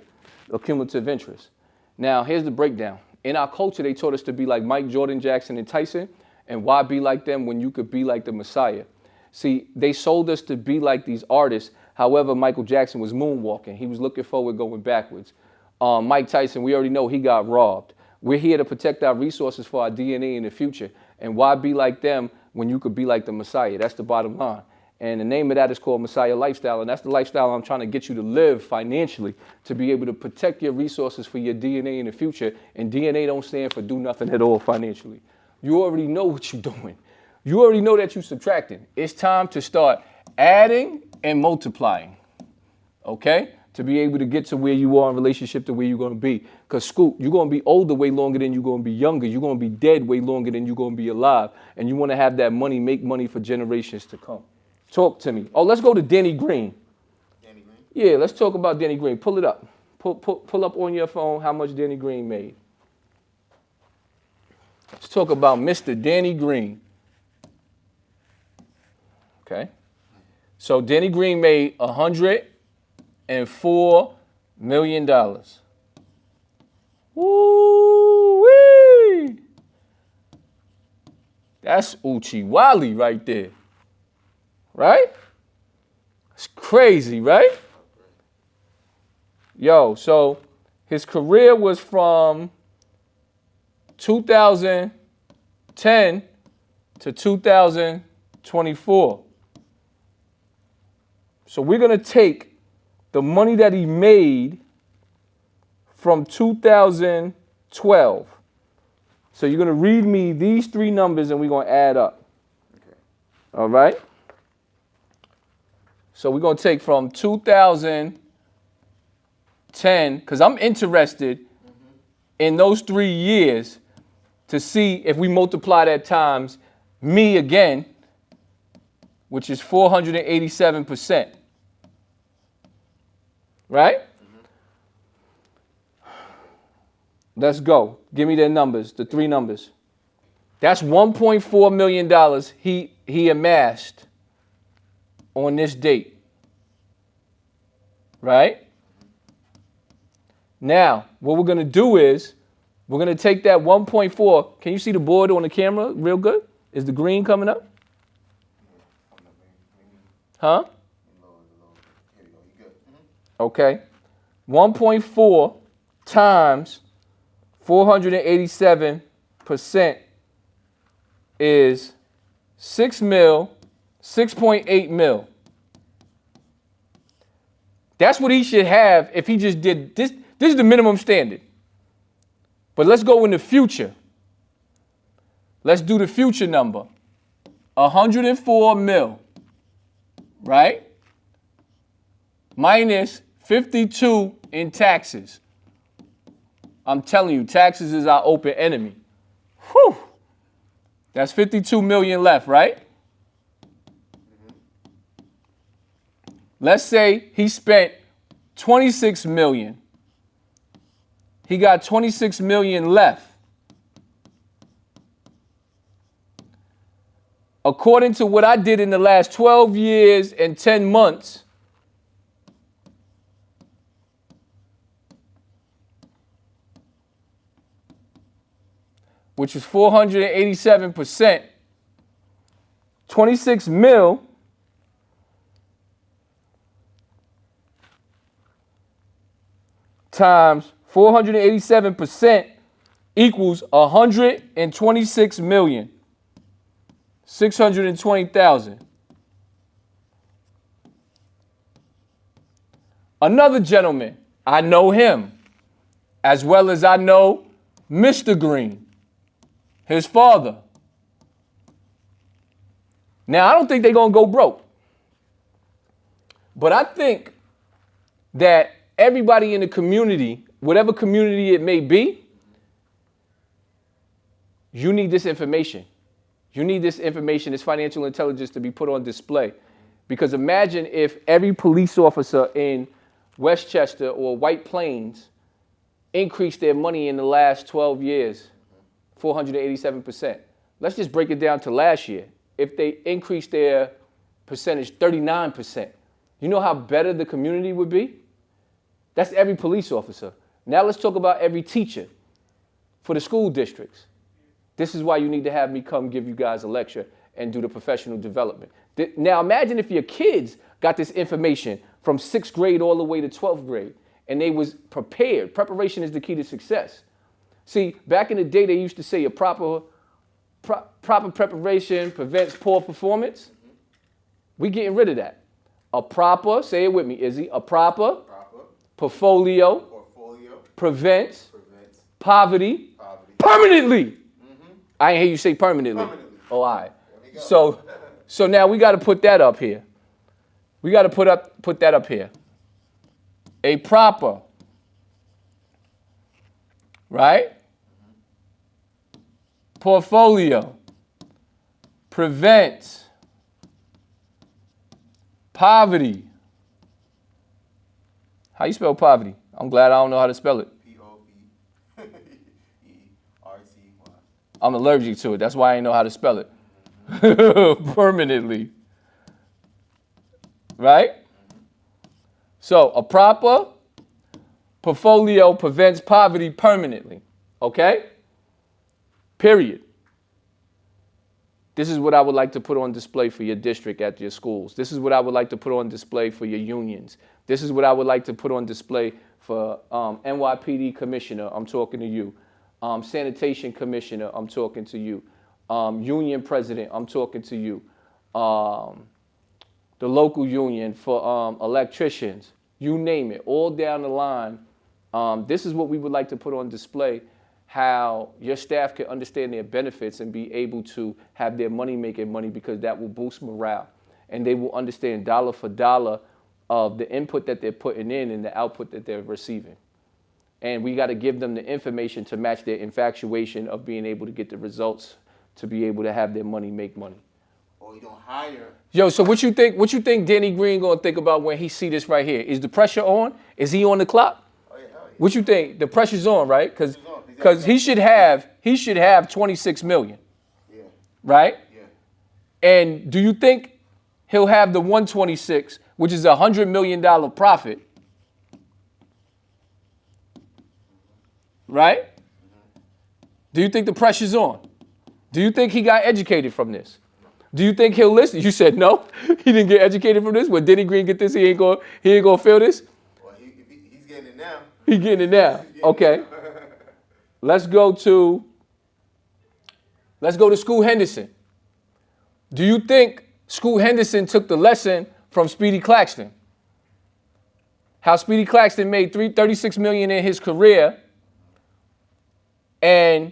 B: accumulative interest. Now, here's the breakdown. In our culture, they taught us to be like Mike, Jordan, Jackson, and Tyson. And why be like them when you could be like the Messiah? See, they sold us to be like these artists. However, Michael Jackson was moonwalking. He was looking forward, going backwards. Mike Tyson, we already know he got robbed. We're here to protect our resources for our DNA in the future. And why be like them when you could be like the Messiah? That's the bottom line. And the name of that is called Messiah Lifestyle. And that's the lifestyle I'm trying to get you to live financially, to be able to protect your resources for your DNA in the future. And DNA don't stand for do nothing at all financially. You already know what you're doing. You already know that you're subtracting. It's time to start adding and multiplying, okay? To be able to get to where you are in relationship to where you're going to be. Because, Scoop, you're going to be older way longer than you're going to be younger. You're going to be dead way longer than you're going to be alive. And you want to have that money, make money for generations to come. Talk to me. Oh, let's go to Danny Green.
C: Danny Green?
B: Yeah, let's talk about Danny Green. Pull it up. Pull up on your phone how much Danny Green made. Let's talk about Mr. Danny Green. Okay. So Danny Green made $104 million. Woo-wee! That's Uchiwali right there. Right? It's crazy, right? Yo, so his career was from 2010 to 2024. So we're going to take the money that he made from 2012. So you're going to read me these three numbers and we're going to add up. Okay. All right? So we're going to take from 2010, because I'm interested in those 3 years to see if we multiply that times me again, which is 487%. Right? Let's go. Give me their numbers, the three numbers. That's $1.4 million he amassed on this date. Right? Now, what we're going to do is we're going to take that 1.4. Can you see the board on the camera real good? Is the green coming up? Huh? Okay. 1.4 times 487% is 6.8 mil. That's what he should have if he just did this. This is the minimum standard. But let's go in the future. Let's do the future number. 104 mil. Right? Minus 52 in taxes. I'm telling you, taxes is our open enemy. Whew. That's 52 million left, right? Let's say he spent 26 million. He got 26 million left. According to what I did in the last 12 years and 10 months, which is 487%, 26 mil times 487% equals 126,620,000. Another gentleman, I know him, as well as I know Mr. Green, his father. Now, I don't think they're going to go broke. But I think that everybody in the community, whatever community it may be, you need this information. You need this information, this financial intelligence to be put on display. Because imagine if every police officer in Westchester or White Plains increased their money in the last 12 years, 487%. Let's just break it down to last year. If they increased their percentage 39%, you know how better the community would be? That's every police officer. Now let's talk about every teacher for the school districts. This is why you need to have me come give you guys a lecture and do the professional development. Now imagine if your kids got this information from 6th grade all the way to 12th grade and they was prepared. Preparation is the key to success. See, back in the day, they used to say a proper preparation prevents poor performance. We getting rid of that. A proper, say it with me, Izzy, a proper portfolio prevents poverty permanently. I ain't hear you say permanently. Oh, all right. So now we got to put that up here. We got to put that up here. A proper, right? Portfolio prevents poverty. How you spell poverty? I'm glad I don't know how to spell it.
C: P-O-V-E-R-T-Y.
B: I'm allergic to it. That's why I didn't know how to spell it. Permanently. Right? So a proper portfolio prevents poverty permanently. Okay? Period. This is what I would like to put on display for your district at your schools. This is what I would like to put on display for your unions. This is what I would like to put on display for NYPD commissioner. I'm talking to you. Sanitation commissioner. I'm talking to you. Union president. I'm talking to you. The local union for electricians. You name it. All down the line. This is what we would like to put on display. How your staff can understand their benefits and be able to have their money making money, because that will boost morale. And they will understand dollar for dollar of the input that they're putting in and the output that they're receiving. And we got to give them the information to match their infatuation of being able to get the results to be able to have their money make money.
C: Or you don't hire.
B: Yo, so what you think Danny Green gonna think about when he see this right here? Is the pressure on? Is he on the clock?
C: Oh, yeah.
B: What you think? The pressure's on, right? Because he should have 26 million.
C: Yeah.
B: Right?
C: Yeah.
B: And do you think he'll have the 126, which is $100 million profit? Right? Do you think the pressure's on? Do you think he got educated from this? Do you think he'll listen? You said no. He didn't get educated from this. When Denny Green get this, he ain't gonna feel this.
C: Well, he's getting it now.
B: He's getting it now. Okay. Let's go to School Henderson. Do you think School Henderson took the lesson from Speedy Claxton? How Speedy Claxton made $36 million in his career, and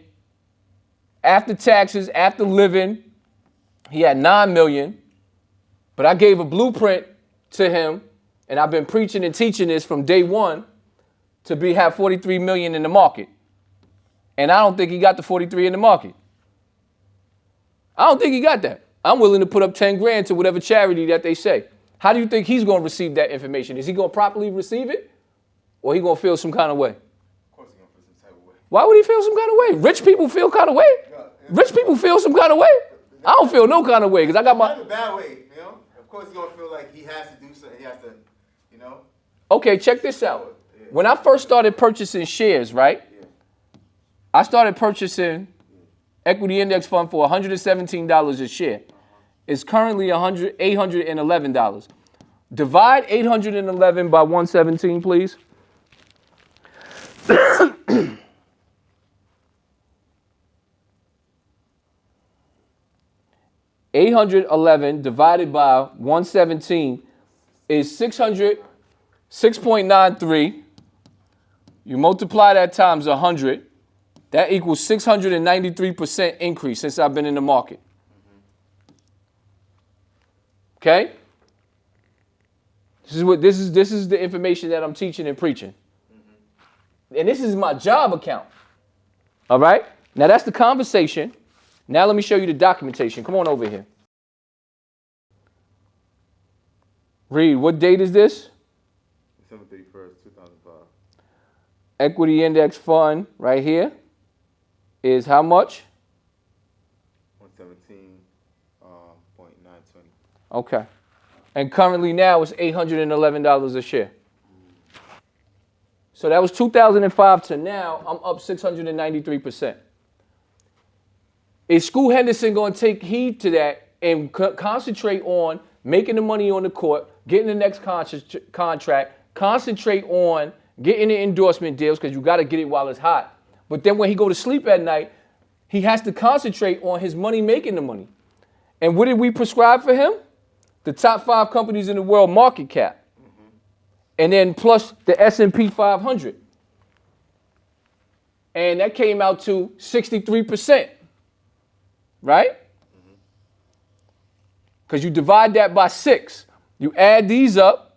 B: after taxes, after living, he had $9 million. But I gave a blueprint to him, and I've been preaching and teaching this from day one to have $43 million in the market. And I don't think he got the 43 in the market. I don't think he got that. I'm willing to put up 10 grand to whatever charity that they say. How do you think he's going to receive that information? Is he going to properly receive it? Or he going to feel some kind of way?
C: Of course he's going to feel some type of way.
B: Why would he feel some kind of way? Rich people feel kind of way. Rich people feel some kind of way. I don't feel no kind of way because I got my...
C: Not in a bad way, you know? Of course he's going to feel like he has to do something. He has to, you know?
B: Okay, check this out. When I first started purchasing shares, right? I started purchasing equity index fund for $117 a share. It's currently $811. Divide 811 by 117, please. $811 divided by 117 is 6.93. You multiply that times 100. That equals 693% increase since I've been in the market. Okay? This is the information that I'm teaching and preaching. And this is my job account. All right? Now that's the conversation. Now let me show you the documentation. Come on over here. Read, what date is this?
C: December 31st, 2005.
B: Equity index fund right here is how much?
C: 117.920.
B: Okay. And currently now it's $811 a share. So that was 2005 to now, I'm up 693%. Is School Henderson going to take heed to that and concentrate on making the money on the court, getting the next contract, concentrate on getting the endorsement deals, because you got to get it while it's hot, But then when he go to sleep at night, he has to concentrate on his money making the money. And what did we prescribe for him? The top 5 companies in the world market cap. And then plus the S&P 500. And that came out to 63%, right? Because you divide that by 6. You add these up,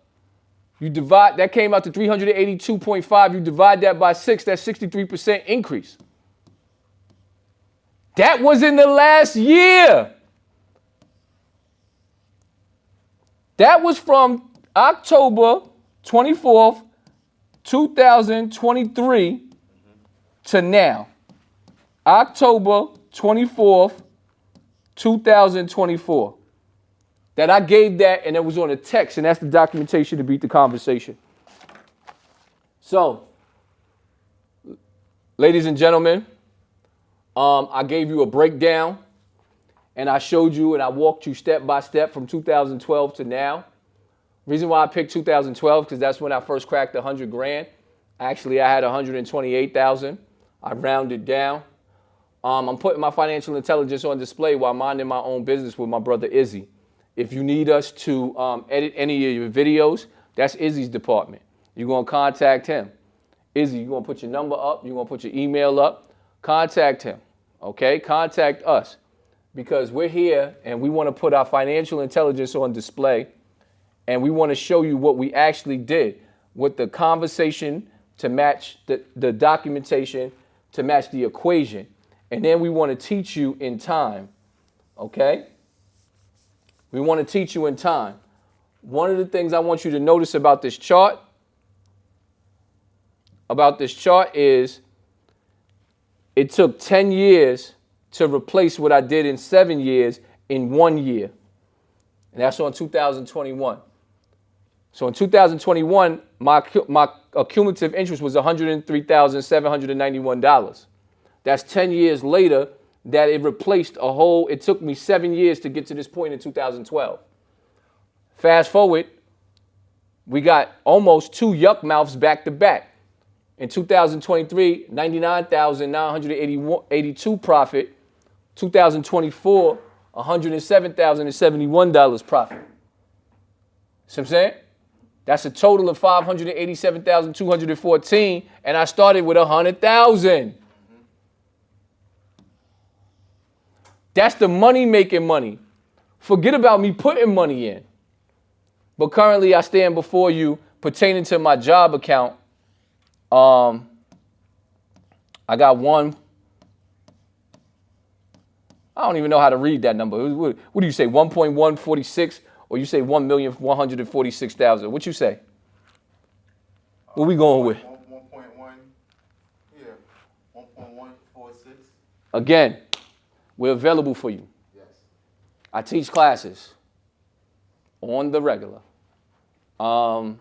B: you divide, that came out to 382.5. You divide that by 6, that's 63% increase. That was in the last year. That was from October 24th, 2023 to now. October 24th, 2024. That I gave that, and it was on a text, and that's the documentation to beat the conversation. So, ladies and gentlemen, I gave you a breakdown, and I showed you and I walked you step by step from 2012 to now. Reason why I picked 2012, because that's when I first cracked 100 grand. Actually, I had 128,000. I rounded down. I'm putting my financial intelligence on display while minding my own business with my brother Izzy. If you need us to edit any of your videos, that's Izzy's department. You're going to contact him. Izzy, you're going to put your number up. You're going to put your email up. Contact him, okay? Contact us because we're here and we want to put our financial intelligence on display and we want to show you what we actually did with the conversation to match the documentation, to match the equation. And then we want to teach you in time, okay? We want to teach you in time. One of the things I want you to notice about this chart is it took 10 years to replace what I did in 7 years in 1 year. And that's on 2021. So in 2021, my cumulative interest was $103,791. That's 10 years later that it replaced it took me 7 years to get to this point in 2012. Fast forward, we got almost 2 yuck mouths back to back. In 2023, $99,982 profit. 2024, $107,071 profit. See what I'm saying? That's a total of $587,214, and I started with $100,000. That's the money-making money. Forget about me putting money in. But currently, I stand before you pertaining to my job account. I got one. I don't even know how to read that number. What do you say, 1.146, or you say 1,146,000? What you say? What we going with?
C: 1.1, yeah, 1.146.
B: Again, we're available for you.
C: Yes.
B: I teach classes on the regular. I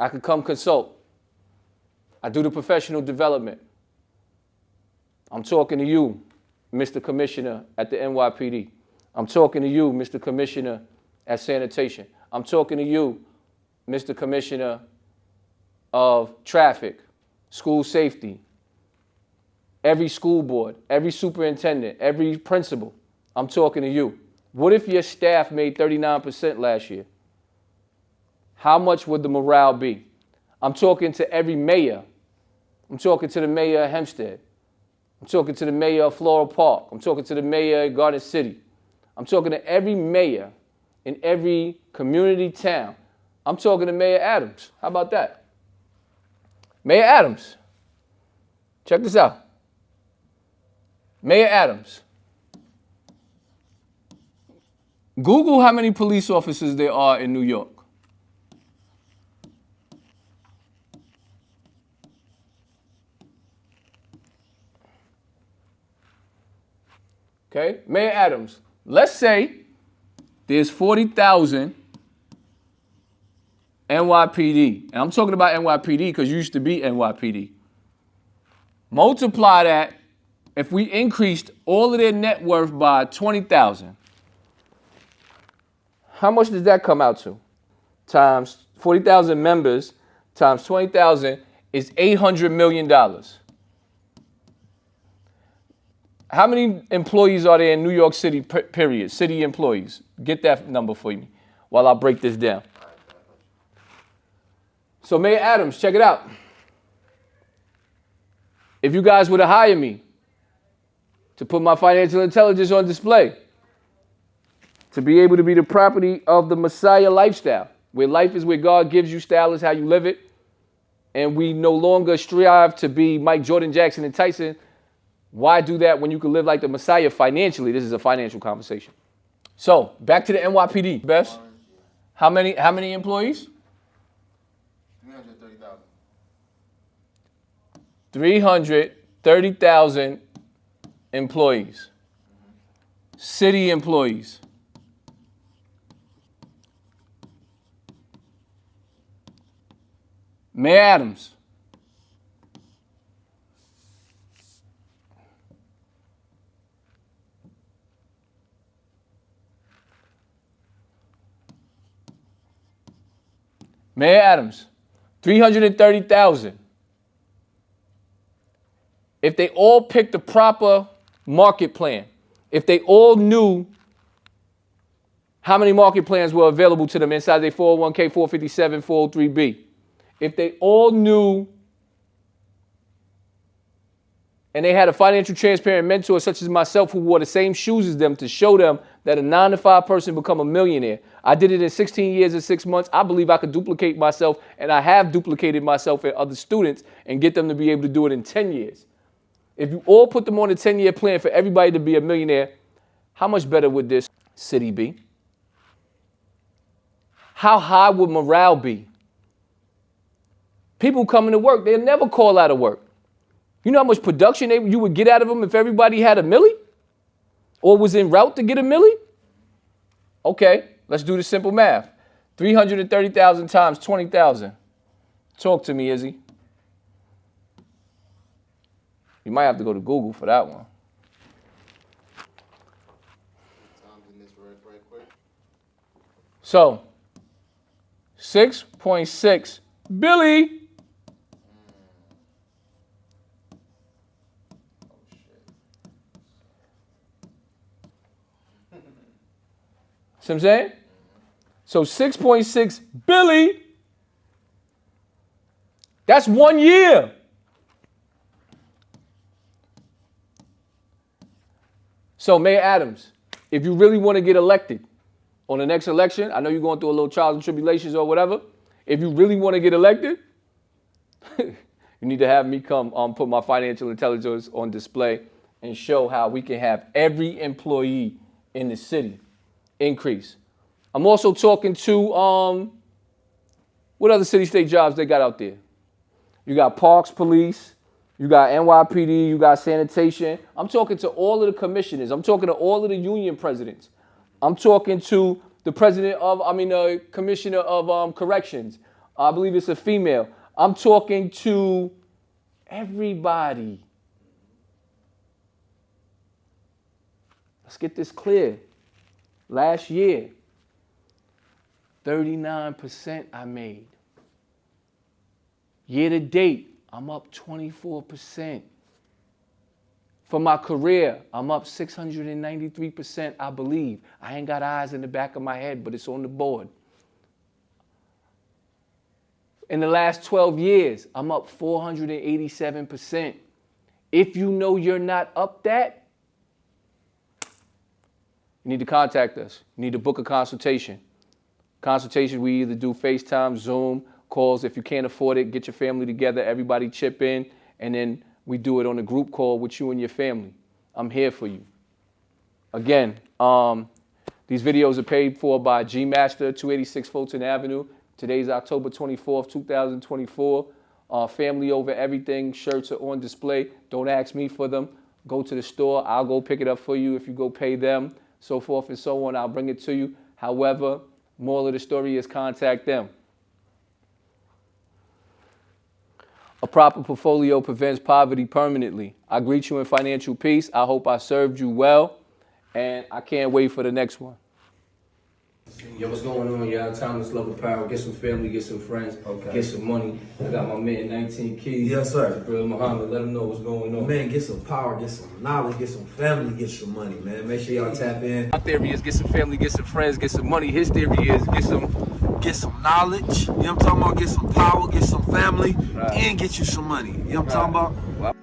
B: could come consult. I do the professional development. I'm talking to you, Mr. Commissioner at the NYPD. I'm talking to you, Mr. Commissioner at Sanitation. I'm talking to you, Mr. Commissioner of Traffic, School Safety, every school board, every superintendent, every principal. I'm talking to you. What if your staff made 39% last year? How much would the morale be? I'm talking to every mayor. I'm talking to the mayor of Hempstead. I'm talking to the mayor of Floral Park. I'm talking to the mayor of Garden City. I'm talking to every mayor in every community town. I'm talking to Mayor Adams. How about that? Mayor Adams. Check this out. Mayor Adams. Google how many police officers there are in New York. Okay, Mayor Adams, let's say there's 40,000 NYPD. And I'm talking about NYPD because you used to be NYPD. Multiply that, if we increased all of their net worth by 20,000, how much does that come out to? Times 40,000 members times 20,000 is $800 million. How many employees are there in New York City, period? City employees. Get that number for me while I break this down. So Mayor Adams, check it out. If you guys were to hire me to put my financial intelligence on display, to be able to be the property of the Messiah lifestyle, where life is where God gives you, style is how you live it, and we no longer strive to be Mike, Jordan, Jackson, and Tyson. Why do that when you can live like the Messiah financially? This is a financial conversation. So back to the NYPD. Best. How many employees?
C: 330,000.
B: 330,000 employees. City employees. Mayor Adams. Mayor Adams, 330,000. If they all picked the proper market plan, if they all knew how many market plans were available to them inside their 401k, 457, 403b, if they all knew and they had a financial transparent mentor such as myself who wore the same shoes as them to show them that a 9-to-5 person become a millionaire. I did it in 16 years and 6 months. I believe I could duplicate myself, and I have duplicated myself in other students and get them to be able to do it in 10 years. If you all put them on a 10-year plan for everybody to be a millionaire, how much better would this city be? How high would morale be? People coming to work, they'll never call out of work. You know how much production you would get out of them if everybody had a milli? Or was en route to get a milli? Okay, let's do the simple math. 330,000 times 20,000. Talk to me, Izzy. You might have to go to Google for that one. So, 6.6 billion. See what I'm saying? So 6.6 billion, that's 1 year. So Mayor Adams, if you really want to get elected on the next election, I know you're going through a little trials and tribulations or whatever. If you really want to get elected, you need to have me come put my financial intelligence on display and show how we can have every employee in the city increase. I'm also talking to, what other city-state jobs they got out there? You got Parks Police, you got NYPD, you got sanitation. I'm talking to all of the commissioners. I'm talking to all of the union presidents. I'm talking to the commissioner of corrections. I believe it's a female. I'm talking to everybody. Let's get this clear. Last year, 39% I made. Year to date, I'm up 24%. For my career, I'm up 693%, I believe. I ain't got eyes in the back of my head, but it's on the board. In the last 12 years, I'm up 487%. If you know you're not up that, you need to contact us. You need to book a consultation. Consultation, we either do FaceTime, Zoom, calls. If you can't afford it, get your family together, everybody chip in, and then we do it on a group call with you and your family. I'm here for you. Again, these videos are paid for by G Master, 286 Fulton Avenue. Today's October 24th, 2024. Family over everything. Shirts are on display. Don't ask me for them. Go to the store. I'll go pick it up for you if you go pay them. So forth and so on. I'll bring it to you. However, moral of the story is contact them. A proper portfolio prevents poverty permanently. I greet you in financial peace. I hope I served you well, and I can't wait for the next one. Yo, what's going on, y'all? Timeless Love Apparel. Get some family, get some friends, get some money. I got my man 19 Keys.
D: Yes, sir.
B: Jabril Muhammad. Let him know what's going on.
D: Man, get some power, get some knowledge, get some family, get some money, man. Make sure y'all tap in.
B: My theory is get some family, get some friends, get some money. His theory is get some
D: knowledge. You know what I'm talking about? Get some power, get some family,
B: right,
D: and get you some money. You know what I'm talking about?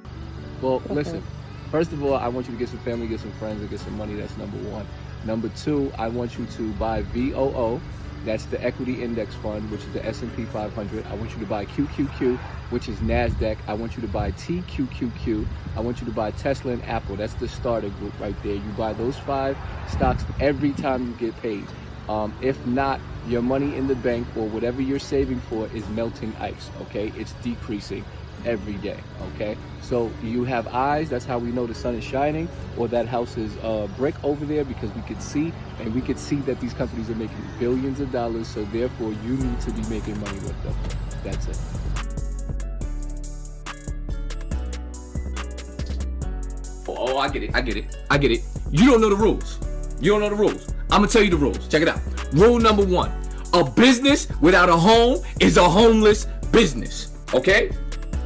B: Well, listen. First of all, I want you to get some family, get some friends, and get some money. That's number one. Number two, I want you to buy VOO. That's the Equity Index Fund, which is the S&P 500. I want you to buy QQQ, which is NASDAQ. I want you to buy TQQQ. I want you to buy Tesla and Apple. That's the starter group right there. You buy those 5 stocks every time you get paid. If not, your money in the bank or whatever you're saving for is melting ice, okay? It's decreasing every day, okay? So you have eyes, that's how we know the sun is shining, or that house is brick over there, because we could see, and we could see that these companies are making billions of dollars, so therefore you need to be making money with them. That's it.
E: Oh, I get it. You don't know the rules. I'm gonna tell you the rules. Check it out. Rule number 1. A business without a home is a homeless business. Okay?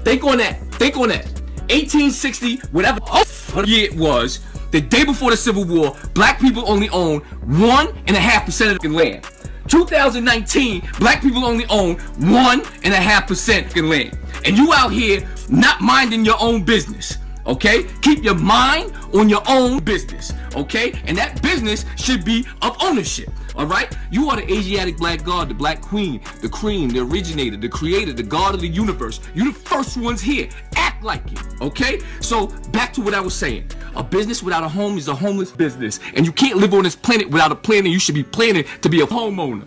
E: Think on that. 1860, whatever year it was, the day before the Civil War, black people only own 1.5% of the land. 2019, black people only own 1.5% of the land. And you out here not minding your own business. Okay? Keep your mind on your own business. Okay? And that business should be of ownership. Alright? You are the Asiatic black god, the black queen, the cream, the originator, the creator, the god of the universe. You the first ones here. Act like it. Okay? So back to what I was saying. A business without a home is a homeless business. And you can't live on this planet without a plan, and you should be planning to be a homeowner.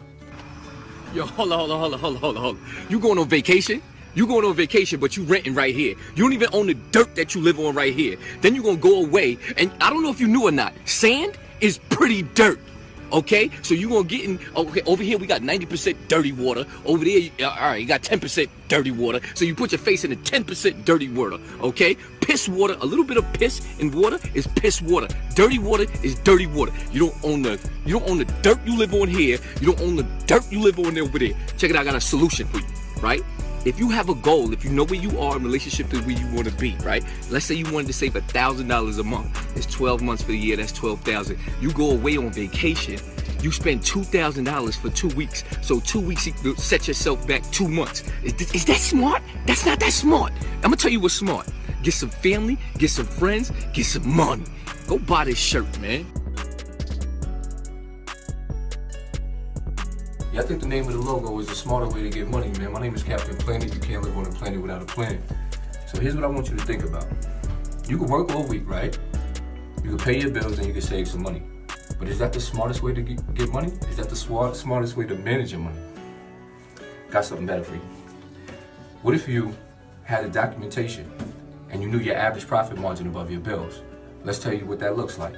E: Yo, hold on. You going on vacation? But you renting right here. You don't even own the dirt that you live on right here. Then you're gonna go away, and I don't know if you knew or not, sand is pretty dirt. Okay, so you gonna get in. Okay, over here we got 90% dirty water. Over there, all right, you got 10% dirty water. So you put your face in the 10% dirty water. Okay, piss water. A little bit of piss in water is piss water. Dirty water is dirty water. You don't own the dirt you live on here. You don't own the dirt you live on over there. Check it out. I got a solution for you. Right? If you have a goal, if you know where you are in relationship to where you want to be, right? Let's say you wanted to save $1,000 a month. It's 12 months for the year, that's $12,000. You go away on vacation, you spend $2,000 for 2 weeks. So 2 weeks, you set yourself back 2 months. Is that smart? That's not that smart. I'm gonna tell you what's smart. Get some family, get some friends, get some money. Go buy this shirt, man.
B: Yeah, I think the name of the logo is a smarter way to get money, man. My name is Captain Planet. You can't live on a planet without a plan. So here's what I want you to think about. You can work all week, right? You can pay your bills and you can save some money. But is that the smartest way to get money? Is that the smartest way to manage your money? Got something better for you. What if you had a documentation and you knew your average profit margin above your bills? Let's tell you what that looks like.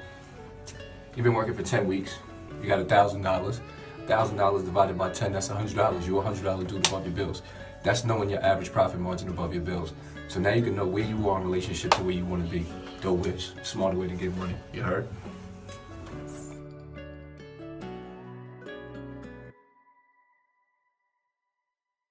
B: You've been working for 10 weeks. You got $1,000. $1,000 divided by 10, that's $100. You're $100 dude above your bills. That's knowing your average profit margin above your bills. So now you can know where you are in relationship to where you want to be. Go wish. Smarter way to get money. You heard?